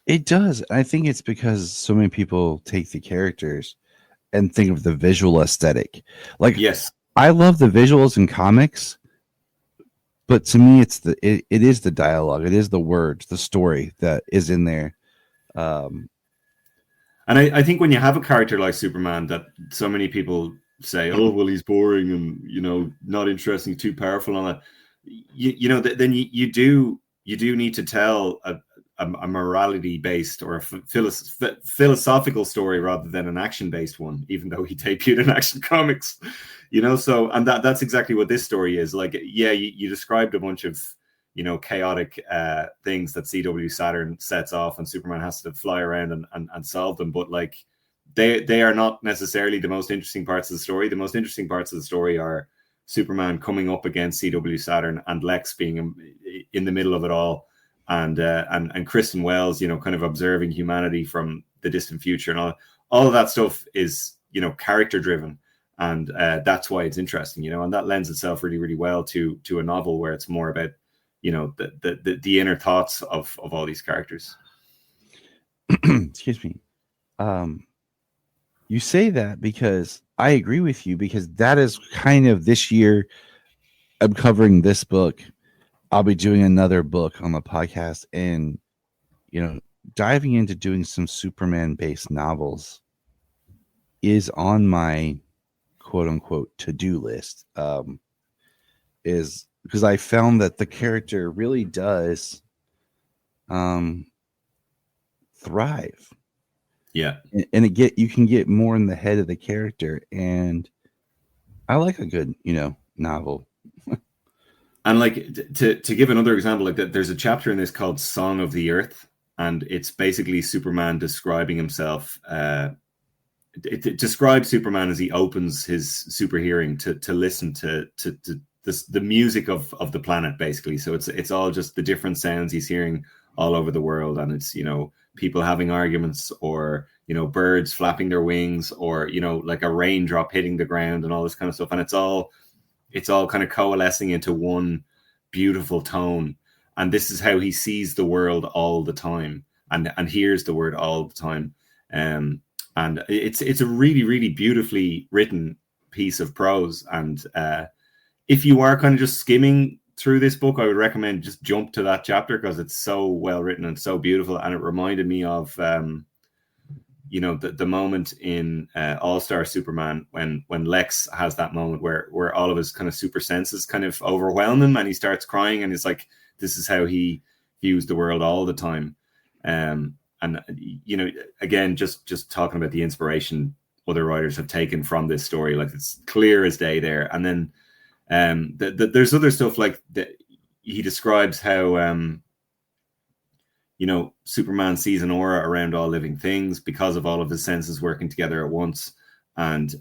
It does. I think it's because so many people take the characters and think of the visual aesthetic. Like, yes, I love the visuals in comics, but to me, it is the dialogue, it is the words, the story that is in there. And I think when you have a character like Superman that so many people say, oh, well, he's boring and, not interesting, too powerful, and all that, then you do need to tell a morality based or a philosophical story rather than an action based one, even though he debuted in Action Comics, so, and that's exactly what this story is. Like, yeah, you described a bunch of chaotic things that CW Saturn sets off, and Superman has to fly around and solve them, but like they are not necessarily the most interesting parts of the story. The most interesting parts of the story are Superman coming up against CW Saturn and Lex being in the middle of it all, and Kristen Wells, kind of observing humanity from the distant future, and all of that stuff is, character driven, and that's why it's interesting, and that lends itself really, really well to a novel where it's more about, the inner thoughts of all these characters. Excuse me. You say that because I agree with you, because that is kind of this year. I'm covering this book. I'll be doing another book on the podcast, and diving into doing some Superman based novels is on my quote unquote to-do list. Is because I found that the character really does thrive. Yeah. And you can get more in the head of the character, and I like a good, novel. And like to give another example, like that, there's a chapter in this called Song of the Earth, and it's basically Superman describing himself. It describes Superman as he opens his super hearing to listen to the music of the planet, basically. So it's all just the different sounds he's hearing all over the world, and it's people having arguments, or birds flapping their wings, or like a raindrop hitting the ground, and all this kind of stuff, and it's all kind of coalescing into one beautiful tone. And this is how he sees the world all the time, and hears the word all the time. And it's a really, really beautifully written piece of prose. And if you are kind of just skimming through this book, I would recommend just jump to that chapter because it's so well written and so beautiful. And it reminded me of the moment in All-Star Superman when Lex has that moment where all of his kind of super senses kind of overwhelm him and he starts crying, and it's like this is how he views the world all the time. And again, just talking about the inspiration other writers have taken from this story, like it's clear as day there. And then there's other stuff like that. He describes how Superman sees an aura around all living things because of all of his senses working together at once. And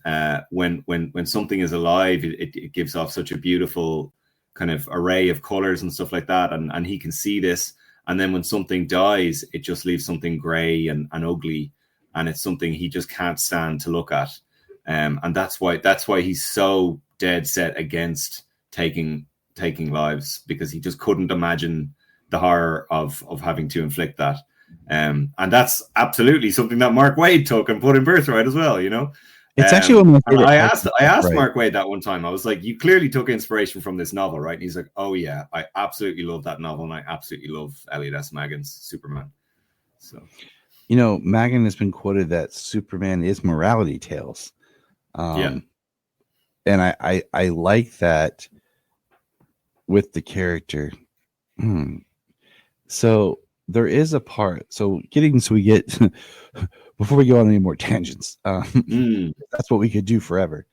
when something is alive, it gives off such a beautiful kind of array of colors and stuff like that. And he can see this. And then when something dies, it just leaves something gray and ugly. And it's something he just can't stand to look at. And that's why he's so dead set against taking lives, because he just couldn't imagine the horror of having to inflict that. And that's absolutely something that Mark Waid took and put in Birthright as well, It's actually one of my favorite. I asked Mark Waid that one time. I was like, you clearly took inspiration from this novel, right? And he's like, oh yeah, I absolutely love that novel, and I absolutely love Elliot S. Maggins' Superman. So, Maggin has been quoted that Superman is morality tales. And I like that with the character. So there is a part. So we get before we go on any more tangents. That's what we could do forever.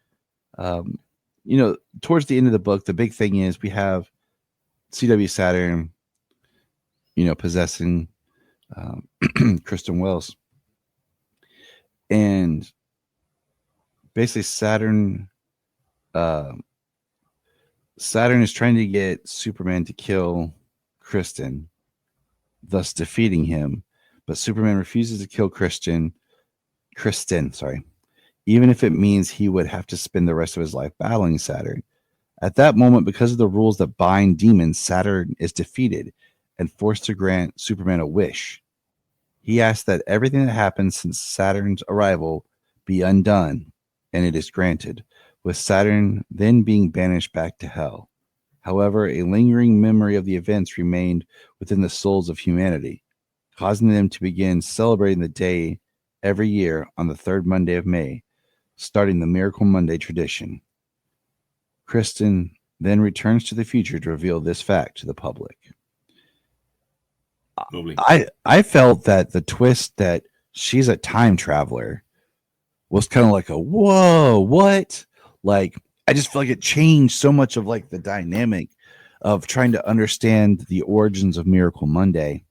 Towards the end of the book, the big thing is we have CW Saturn, possessing Kristen Wells, and basically Saturn is trying to get Superman to kill Kristen, thus defeating him. But Superman refuses to kill Kristen, even if it means he would have to spend the rest of his life battling Saturn. At that moment, because of the rules that bind demons, Saturn is defeated and forced to grant Superman a wish. He asks that everything that happened since Saturn's arrival be undone, and it is granted, with Saturn then being banished back to hell. However, a lingering memory of the events remained within the souls of humanity, causing them to begin celebrating the day every year on the third Monday of May, starting the Miracle Monday tradition. Kristen then returns to the future to reveal this fact to the public. Lovely. I felt that the twist that she's a time traveler was kind of like a whoa, what? Like, I just feel like it changed so much of like the dynamic of trying to understand the origins of Miracle Monday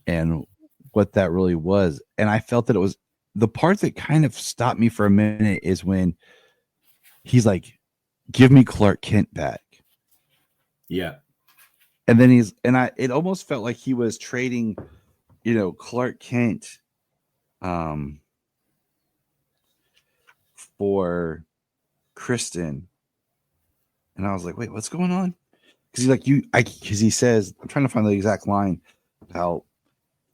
and what that really was. And I felt that it was the part that kind of stopped me for a minute is when he's like, give me Clark Kent back. Yeah. And then it almost felt like he was trading, Clark Kent for Kristen. And I was like, wait, what's going on? Because he's like, because he says, I'm trying to find the exact line about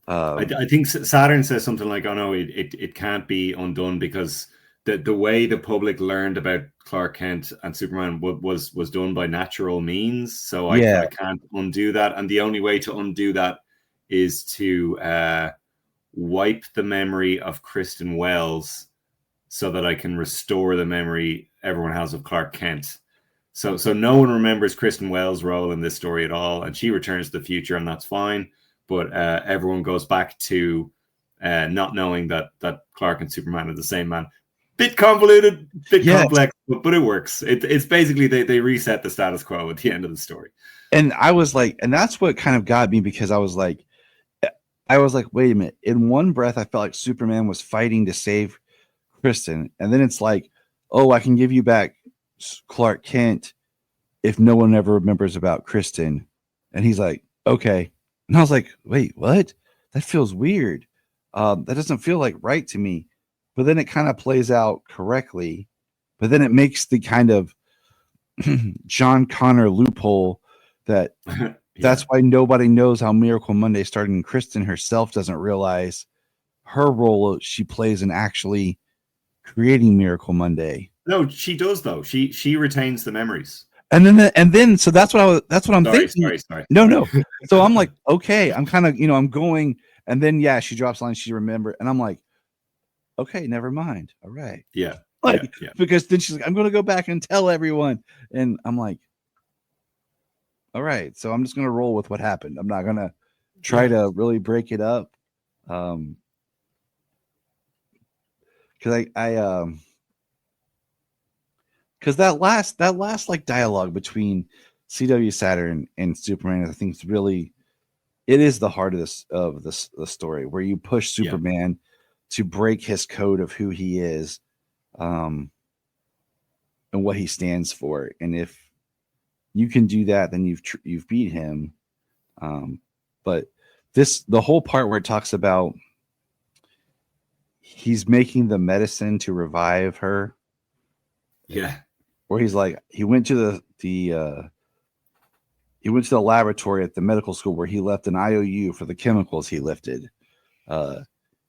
I think Saturn says something like, oh no, it can't be undone because the way the public learned about Clark Kent and Superman was done by natural means. So I can't undo that. And the only way to undo that is to wipe the memory of Kristen Wells so that I can restore the memory everyone has of Clark Kent. So no one remembers Kristen Wells' role in this story at all. And she returns to the future, and that's fine. But everyone goes back to not knowing that Clark and Superman are the same man. Bit convoluted, complex, but it works. It's basically they reset the status quo at the end of the story. And I was like, and that's what kind of got me, because I was like, wait a minute. In one breath, I felt like Superman was fighting to save Kristen. And then it's like, oh, I can give you back Clark Kent if no one ever remembers about Kristen. And he's like, okay. And I was like, wait, what? That feels weird. That doesn't feel like right to me. But then it kind of plays out correctly. But then it makes the kind of John Connor loophole that that's why nobody knows how Miracle Monday started. And Kristen herself doesn't realize her role she plays in actually creating Miracle Monday. No, she does though. She retains the memories. And then so that's what I'm thinking. Sorry. No. So I'm like, okay, I'm kind of, I'm going, and then yeah, she drops line, she remember, and I'm like, okay, never mind. All right. Yeah. Like, yeah. because then she's like, I'm gonna go back and tell everyone. And I'm like, all right, so I'm just gonna roll with what happened. I'm not gonna try to really break it up. Because because that last like dialogue between CW Saturn and Superman, I think it is the heart of the story, where you push Superman to break his code of who he is, and what he stands for. And if you can do that, then you've beat him. But the whole part where it talks about he's making the medicine to revive her. Yeah. Where he's like, he went to the laboratory at the medical school where he left an IOU for the chemicals he lifted.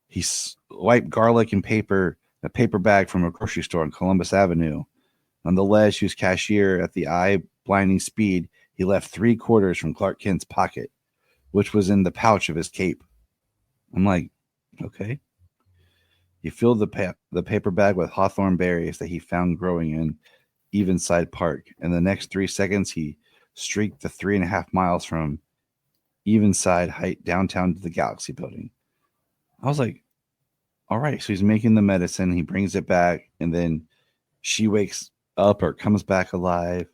He wiped garlic and a paper bag from a grocery store on Columbus Avenue. On the ledge, whose cashier at the eye-blinding speed, he left 3 quarters from Clark Kent's pocket, which was in the pouch of his cape. I'm like, okay. He filled the paper bag with hawthorn berries that he found growing in Evenside Park. In the next 3 seconds, he streaked the 3.5 miles from Evenside Height downtown to the Galaxy Building. I was like, all right, so he's making the medicine. He brings it back, and then she wakes up or comes back alive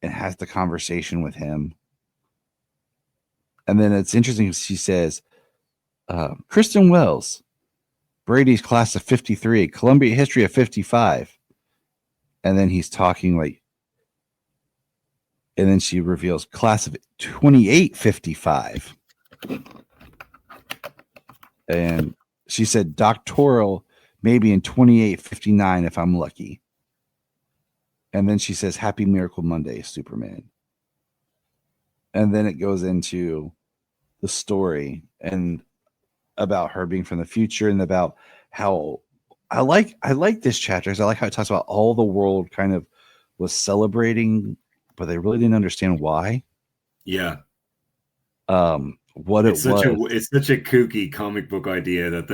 and has the conversation with him. And then it's interesting. She says, Kristen Wells, Brady's class of 53, Columbia history of 55. And then he's talking like, and then she reveals class of 2855. And she said doctoral maybe in 2859 if I'm lucky. And then she says, Happy Miracle Monday, Superman. And then it goes into the story and about her being from the future, and about how I like this chapter, because I like how it talks about all the world kind of was celebrating, but they really didn't understand why. Yeah. It's such a kooky comic book idea that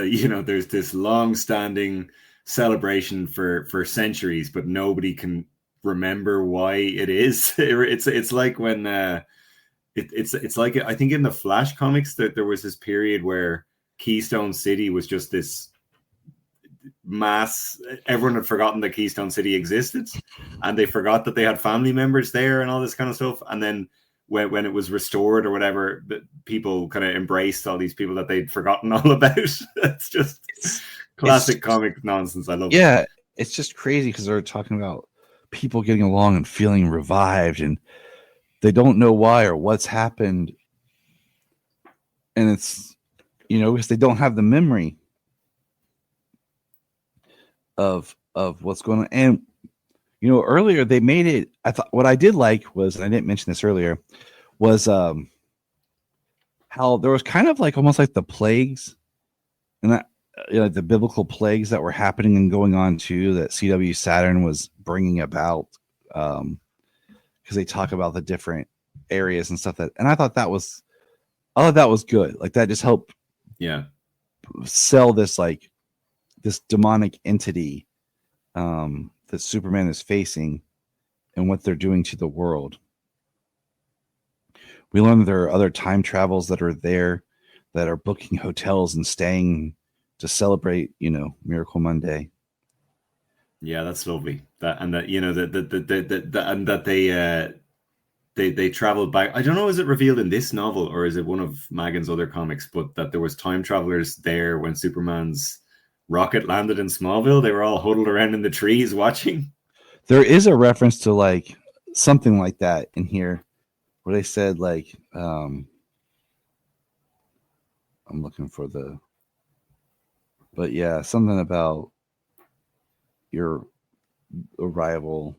there's this long-standing celebration for centuries, but nobody can remember why it is. It's like when it's like, I think in the Flash comics that there was this period where Keystone City was just this mass. Everyone had forgotten that Keystone City existed, and they forgot that they had family members there and all this kind of stuff. And then when it was restored or whatever, people kind of embraced all these people that they'd forgotten all about. It's just classic comic nonsense. I love it. Yeah, it's just crazy because they're talking about people getting along and feeling revived, and they don't know why or what's happened. And it's, because they don't have the memory of what's going on. And, earlier they made it, I thought what I did like was, and I didn't mention this earlier, was how there was kind of like almost like the plagues and that, the biblical plagues that were happening and going on too, that CW Saturn was bringing about, because they talk about the different areas and stuff and I thought that was good. Like that just helped sell this demonic entity that Superman is facing and what they're doing to the world. We learn that there are other time travels that are there that are booking hotels and staying to celebrate, Miracle Monday. Yeah, that's lovely. That they traveled back. I don't know, is it revealed in this novel or is it one of Maggins' other comics, but that there was time travelers there when Superman's rocket landed in Smallville. They were all huddled around in the trees watching. There is a reference to like something like that in here where they said like, I'm looking for but yeah, something about your arrival.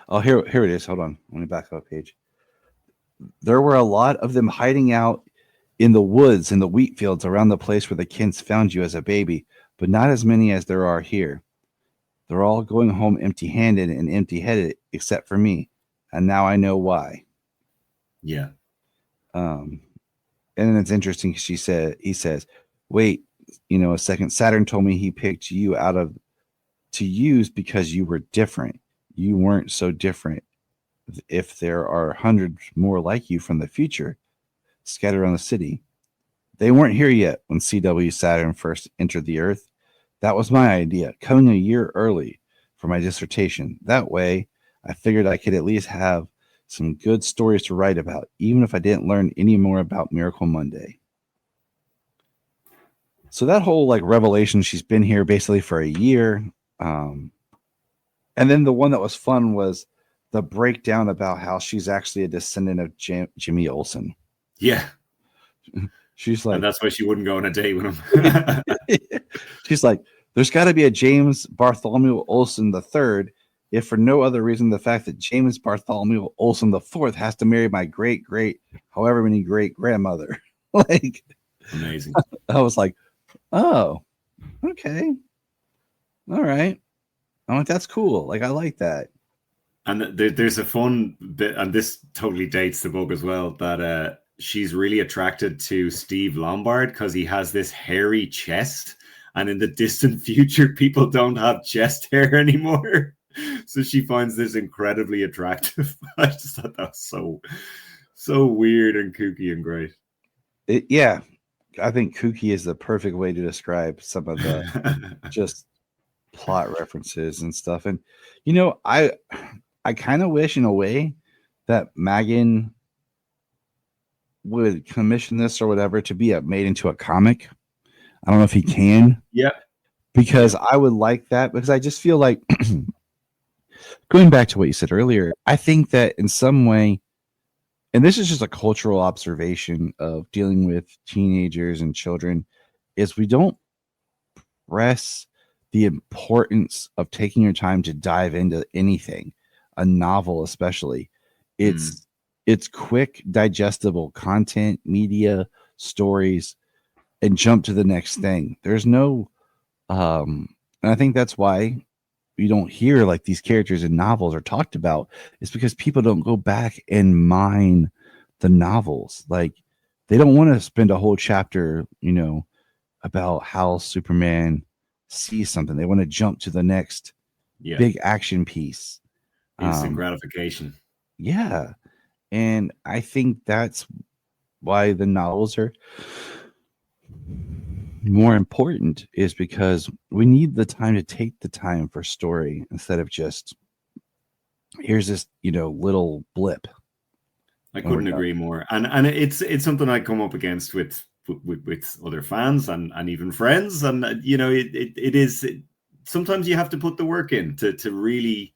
Oh, here it is. Hold on. Let me back up a page. There were a lot of them hiding out in the woods, in the wheat fields around the place where the Kents found you as a baby. but not as many as there are here. They're all going home empty-handed and empty-headed, except for me, and now I know why. Yeah. And then it's interesting. He says, wait, a second. Saturn told me he picked you out of to use because you were different. You weren't so different. If there are hundreds more like you from the future scattered around the city, they weren't here yet when CW Saturn first entered the Earth. That was my idea, coming a year early for my dissertation. That way, I figured I could at least have some good stories to write about, even if I didn't learn any more about Miracle Monday. So that whole revelation, she's been here basically for a year. And then the one that was fun was the breakdown about how she's actually a descendant of Jimmy Olsen. Yeah. She's like, and that's why she wouldn't go on a date with him. She's like, there's got to be a James Bartholomew Olsen III, if for no other reason the fact that James Bartholomew Olsen IV has to marry my great however many great grandmother. Amazing. I was like, oh, okay, all right. I'm like, that's cool. I like that. And there's a fun bit, and this totally dates the book as well, that she's really attracted to Steve Lombard because he has this hairy chest, and in the distant future, people don't have chest hair anymore. So she finds this incredibly attractive. I just thought that was so weird and kooky and great. Yeah, I think kooky is the perfect way to describe some of the just plot references and stuff. And I kind of wish in a way that Maggin would commission this or whatever to be made into a comic. I don't know if he can. Yeah. Because I would like that, because I just feel like going back to what you said earlier, I think that in some way, and this is just a cultural observation of dealing with teenagers and children, is we don't press the importance of taking your time to dive into anything, a novel especially. It's quick, digestible content, media, stories, and jump to the next thing. There's no and I think that's why you don't hear these characters in novels are talked about, is because people don't go back and mine the novels. They don't want to spend a whole chapter, about how Superman sees something. They want to jump to the next big action piece. Instant gratification. Yeah. And I think that's why the novels are more important, is because we need the time to take the time for story instead of just here's this little blip. I couldn't agree more, and it's something I come up against with other fans and even friends, and it is sometimes you have to put the work in to really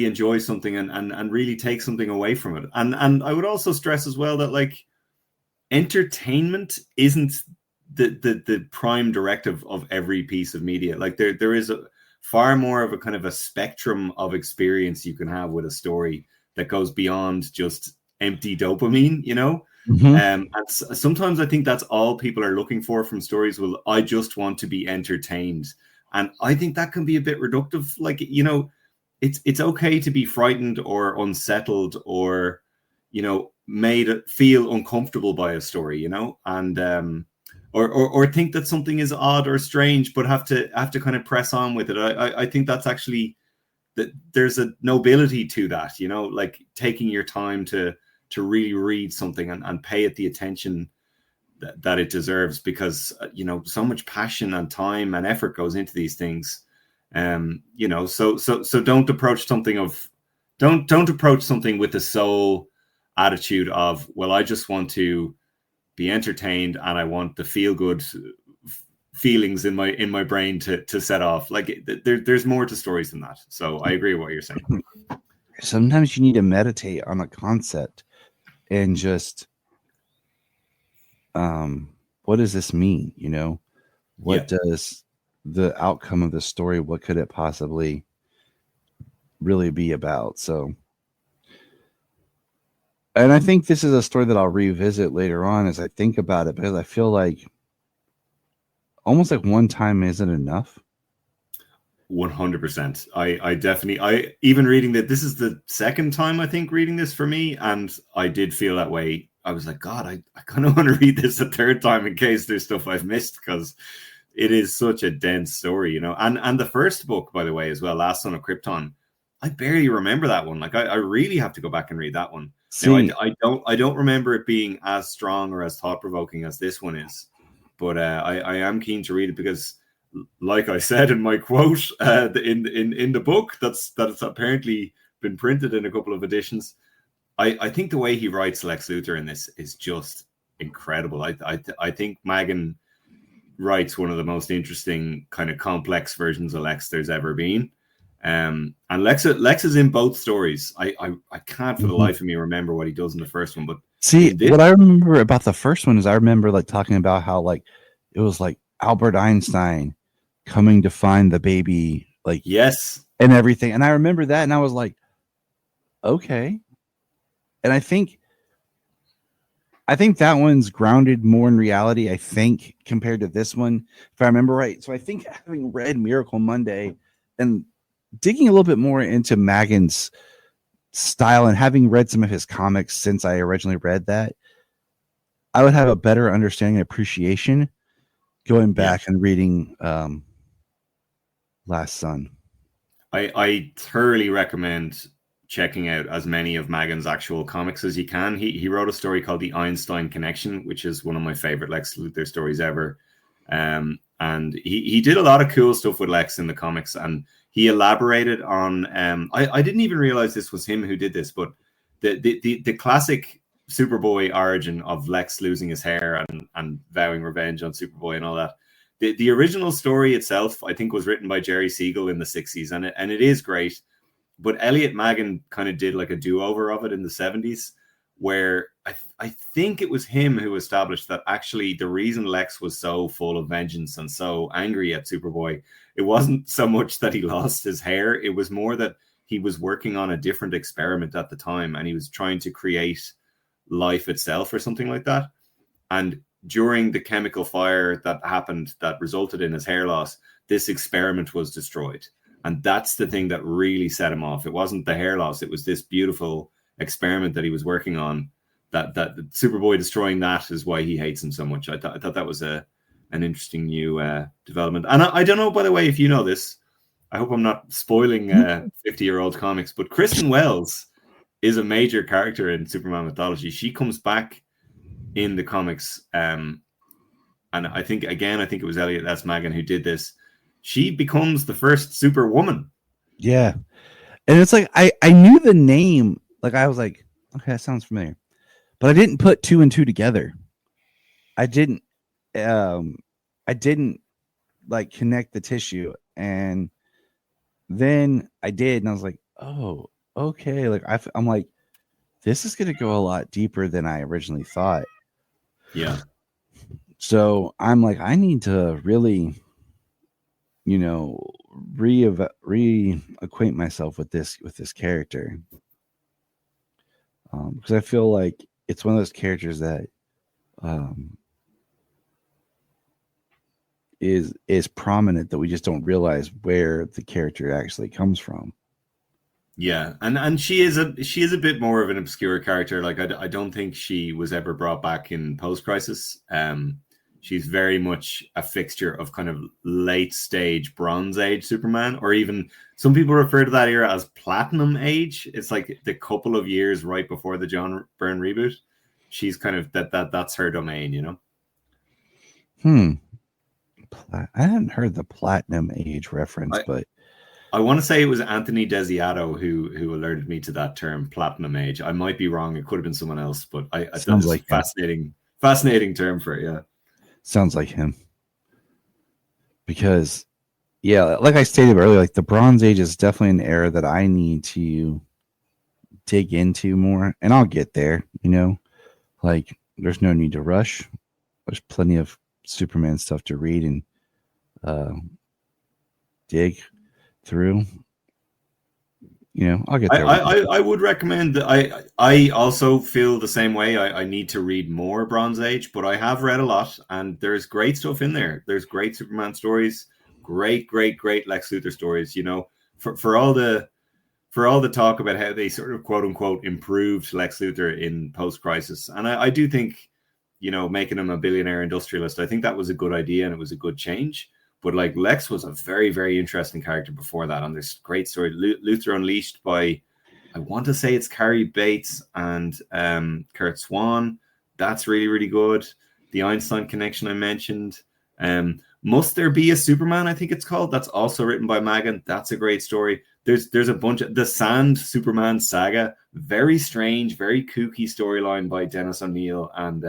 enjoy something and really take something away from it. And I would also stress as well that entertainment isn't the prime directive of every piece of media. There is a far more of a kind of a spectrum of experience you can have with a story that goes beyond just empty dopamine, and sometimes I think that's all people are looking for from stories. Well, I just want to be entertained, and I think that can be a bit reductive. It's okay to be frightened or unsettled or made feel uncomfortable by a story, and or think that something is odd or strange, but have to kind of press on with it. I think that's actually that there's a nobility to that, taking your time to really read something and pay it the attention that it deserves, because so much passion and time and effort goes into these things. So don't approach something with the sole attitude of, well, I just want to be entertained and I want the feel good feelings in my brain to set off. There's more to stories than that. So I agree with what you're saying. Sometimes you need to meditate on a concept and just what does this mean? What does the outcome of the story, what could it possibly really be about? So, and I think this is a story that I'll revisit later on as I think about it, because I feel like almost like one time isn't enough. 100%. I definitely, even reading that, this is the second time I think reading this for me, and I did feel that way. I was like, God, I kind of want to read this a third time in case there's stuff I've missed, because it is such a dense story, you know. And the first book, by the way, as well, Last Son of Krypton, I barely remember that one. Like, I really have to go back and read that one. See, Now, I don't remember it being as strong or as thought provoking as this one is, but I am keen to read it because, like I said in my quote, in the book that's apparently been printed in a couple of editions, I think the way he writes Lex Luthor in this is just incredible. I think Maggin writes one of the most interesting kind of complex versions of Lex there's ever been. And Lex is in both stories. I can't for the life of me remember what he does in the first one, but see, what I remember about the first one is I remember like talking about how like it was like Albert Einstein coming to find the baby, like, yes, and everything. And I remember that, and I was like, okay. And I think that one's grounded more in reality, I think, compared to this one, if I remember right. So I think having read Miracle Monday and digging a little bit more into Maggins' style and having read some of his comics since I originally read that, I would have a better understanding and appreciation going back and reading Last Son. I thoroughly recommend checking out as many of Maggins' actual comics as you can. He wrote a story called The Einstein Connection, which is one of my favorite Lex Luthor stories ever. And he did a lot of cool stuff with Lex in the comics, and he elaborated on I didn't even realize this was him who did this, but the classic Superboy origin of Lex losing his hair and vowing revenge on Superboy and all that. The original story itself, I think, was written by Jerry Siegel in the 60s, and it is great. But Elliot Maggin kind of did like a do-over of it in the 70s, where I think it was him who established that actually the reason Lex was so full of vengeance and so angry at Superboy, it wasn't so much that he lost his hair. It was more that he was working on a different experiment at the time, and he was trying to create life itself or something like that. And during the chemical fire that happened that resulted in his hair loss, this experiment was destroyed. And that's the thing that really set him off. It wasn't the hair loss. It was this beautiful experiment that he was working on. That Superboy destroying that is why he hates him so much. I thought that was an interesting new development. And I don't know, by the way, if you know this. I hope I'm not spoiling 50-year-old comics, but Kristen Wells is a major character in Superman mythology. She comes back in the comics. And I think it was Elliot S. Maggin who did this. She becomes the first Superwoman. Yeah. And it's like, I knew the name. Like, I was like, okay, that sounds familiar. But I didn't put two and two together. I didn't like connect the tissue. And then I did. And I was like, oh, okay. Like, I'm like, this is going to go a lot deeper than I originally thought. Yeah. So I'm like, I need to really, reacquaint myself with this character, because I feel like it's one of those characters that is prominent that we just don't realize where the character actually comes from. Yeah, and she is a bit more of an obscure character. Like I don't think she was ever brought back in Post Crisis. She's very much a fixture of kind of late stage Bronze Age Superman, or even some people refer to that era as Platinum Age. It's like the couple of years right before the John Byrne reboot. She's kind of that's her domain, you know. I hadn't heard the Platinum Age reference, but I want to say it was Anthony Desiato who alerted me to that term, Platinum Age. I might be wrong. It could have been someone else, but I thought it was a fascinating term for it. Yeah. Sounds like him. Because, yeah, like I stated earlier, like the Bronze Age is definitely an era that I need to dig into more, and I'll get there, Like, there's no need to rush. There's plenty of Superman stuff to read and dig through. I'll get there. I would recommend that. I also feel the same way. I need to read more Bronze Age, but I have read a lot, and there's great stuff in there. There's great Superman stories, great Lex Luthor stories. For all the talk about how they sort of quote unquote improved Lex Luthor in post crisis, and I do think, making him a billionaire industrialist, I think that was a good idea and it was a good change. But like Lex was a very, very interesting character before that. And there's great story. Luthor Unleashed by, I want to say it's Carrie Bates and Kurt Swan. That's really, really good. The Einstein Connection I mentioned. Must There Be a Superman, I think it's called. That's also written by Maggins. That's a great story. There's a bunch of the Sand Superman saga. Very strange, very kooky storyline by Dennis O'Neil and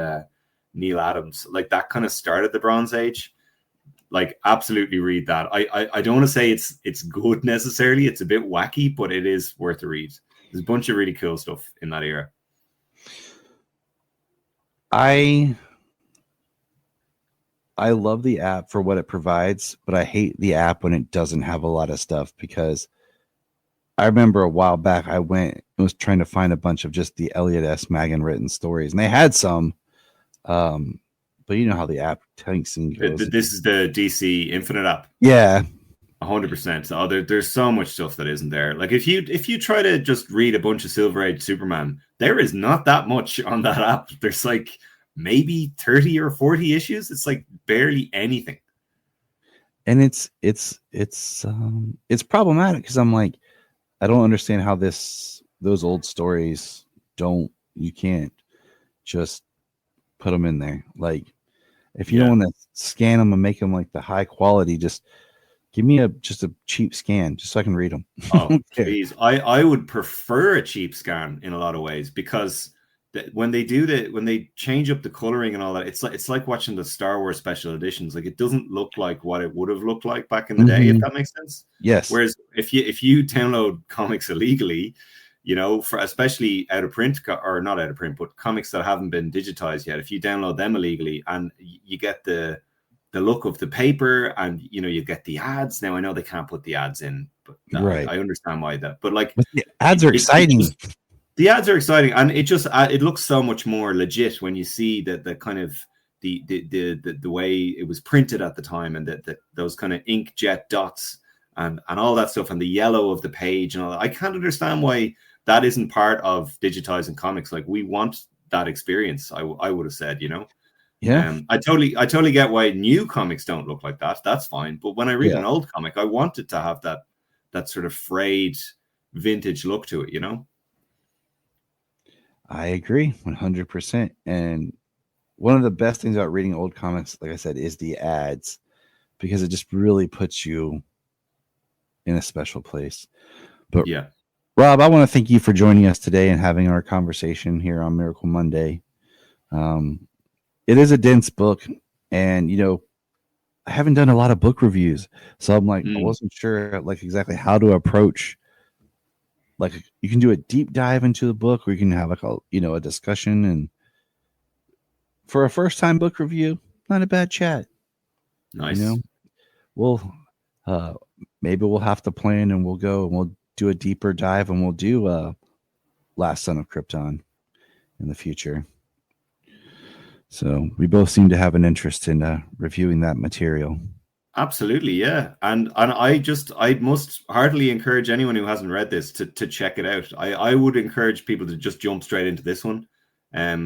Neil Adams. Like that kind of started the Bronze Age. Like absolutely read that. I don't want to say it's good necessarily. It's a bit wacky, but it is worth a read. There's a bunch of really cool stuff in that era. I love the app for what it provides, but I hate the app when it doesn't have a lot of stuff, because I remember a while back I was trying to find a bunch of just the Elliot S. Maggin written stories, and they had some. But you know how the app thing goes. This is the DC Infinite app. Yeah, 100%. Oh, there's so much stuff that isn't there. Like if you try to just read a bunch of Silver Age Superman, there is not that much on that app. There's like maybe 30 or 40 issues. It's like barely anything. And it's problematic because I'm like, I don't understand how those old stories you can't just put them in there. Like if you don't want to scan them and make them like the high quality, just give me just a cheap scan just so I can read them. Oh, please. I would prefer a cheap scan in a lot of ways, because when they change up the coloring and all that, it's like watching the Star Wars special editions. Like it doesn't look like what it would have looked like back in the day, if that makes sense. Yes. Whereas if you download comics illegally, for especially out of print or not out of print, but comics that haven't been digitized yet, if you download them illegally and you get the look of the paper and you get the ads. Now I know they can't put the ads in, but right. I understand why that. But like the ads are exciting. The ads are exciting, and it looks so much more legit when you see that the kind of the way it was printed at the time, and that those kind of inkjet dots and all that stuff, and the yellow of the page and all that. I can't understand why that isn't part of digitizing comics. Like we want that experience. I would have said, Yeah. I totally get why new comics don't look like that. That's fine. But when I read an old comic, I want it to have that sort of frayed vintage look to it, I agree 100%. And one of the best things about reading old comics, like I said, is the ads, because it just really puts you in a special place. But yeah, Rob, I want to thank you for joining us today and having our conversation here on Miracle Monday. It is a dense book, and I haven't done a lot of book reviews, so I'm like, I wasn't sure like exactly how to approach. Like you can do a deep dive into the book, or you can have like a discussion. And for a first time book review, not a bad chat. Nice. Maybe we'll have to plan, and we'll go and we'll do a deeper dive, and we'll do Last Son of Krypton in the future. So we both seem to have an interest in reviewing that material. Absolutely, yeah. And I must heartily encourage anyone who hasn't read this to check it out. I would encourage people to just jump straight into this one.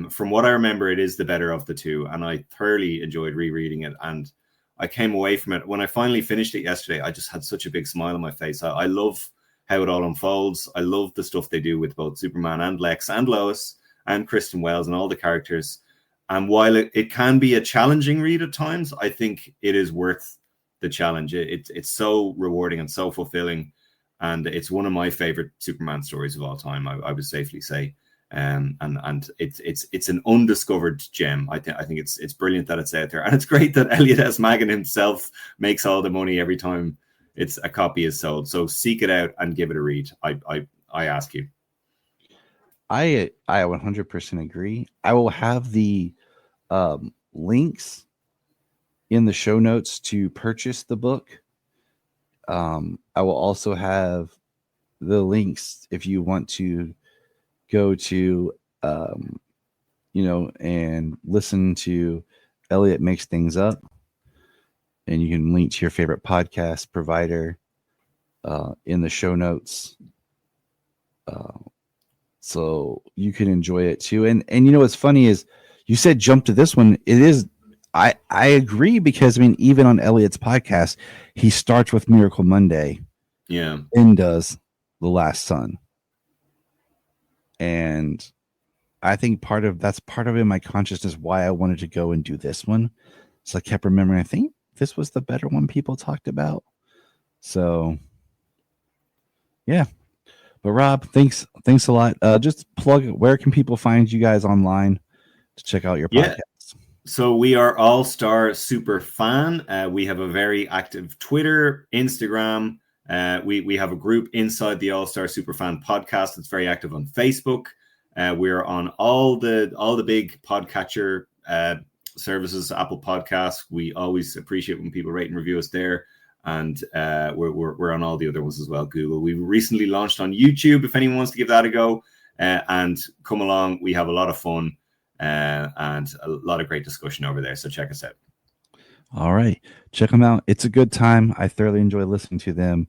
From what I remember, it is the better of the two, and I thoroughly enjoyed rereading it. And I came away from it when I finally finished it yesterday. I just had such a big smile on my face. I love how it all unfolds. I love the stuff they do with both Superman and Lex and Lois and Kristen Wells and all the characters. And while it can be a challenging read at times, I think it is worth the challenge. It's so rewarding and so fulfilling, and it's one of my favorite Superman stories of all time. I would safely say, and it's an undiscovered gem. I think it's brilliant that it's out there, and it's great that Elliot S. Maggin himself makes all the money every time a copy is sold. So seek it out and give it a read. I ask you. I 100% agree. I will have the links in the show notes to purchase the book. I will also have the links if you want to go to, and listen to Elliot Makes Things Up. And you can link to your favorite podcast provider in the show notes. So you can enjoy it too. And what's funny is you said jump to this one. It is, I agree, because even on Elliot's podcast, he starts with Miracle Monday. Yeah. And does The Last Son. And I think that's part of in my consciousness why I wanted to go and do this one. So I kept remembering, I think this was the better one people talked about. So yeah. But Rob, thanks a lot. Just plug, where can people find you guys online to check out your podcast? So we are All Star Super Fan. We have a very active Twitter, Instagram. We have a group inside the All Star Super Fan podcast that's very active on Facebook. We're on all the big podcatcher services, Apple Podcasts. We always appreciate when people rate and review us there. And we're on all the other ones as well, Google. We recently launched on YouTube, if anyone wants to give that a go. And come along, we have a lot of fun and a lot of great discussion over there. So check us out. All right. Check them out. It's a good time. I thoroughly enjoy listening to them.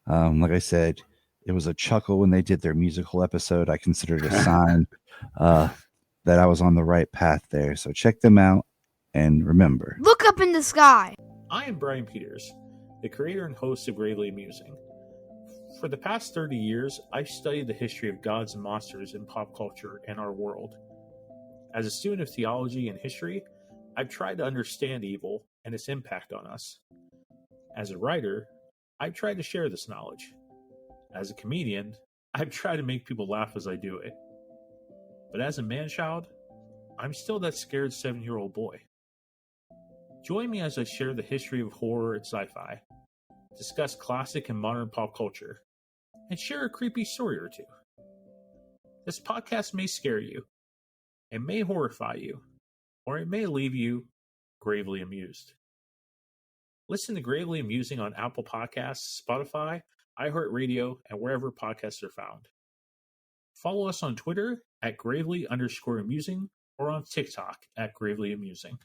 Like I said, it was a chuckle when they did their musical episode. I considered it a sign that I was on the right path there. So check them out. And remember, Look up in the sky. I am Brian Peters, the creator and host of Gravely Amusing. For the past 30 years, I've studied the history of gods and monsters in pop culture and our world. As a student of theology and history, I've tried to understand evil and its impact on us. As a writer, I've tried to share this knowledge. As a comedian, I've tried to make people laugh as I do it. But as a man-child, I'm still that scared 7-year-old boy. Join me as I share the history of horror and sci-fi, discuss classic and modern pop culture, and share a creepy story or two. This podcast may scare you, it may horrify you, or it may leave you gravely amused. Listen to Gravely Amusing on Apple Podcasts, Spotify, iHeartRadio, and wherever podcasts are found. Follow us on Twitter at @gravely_amusing or on TikTok @gravely amusing.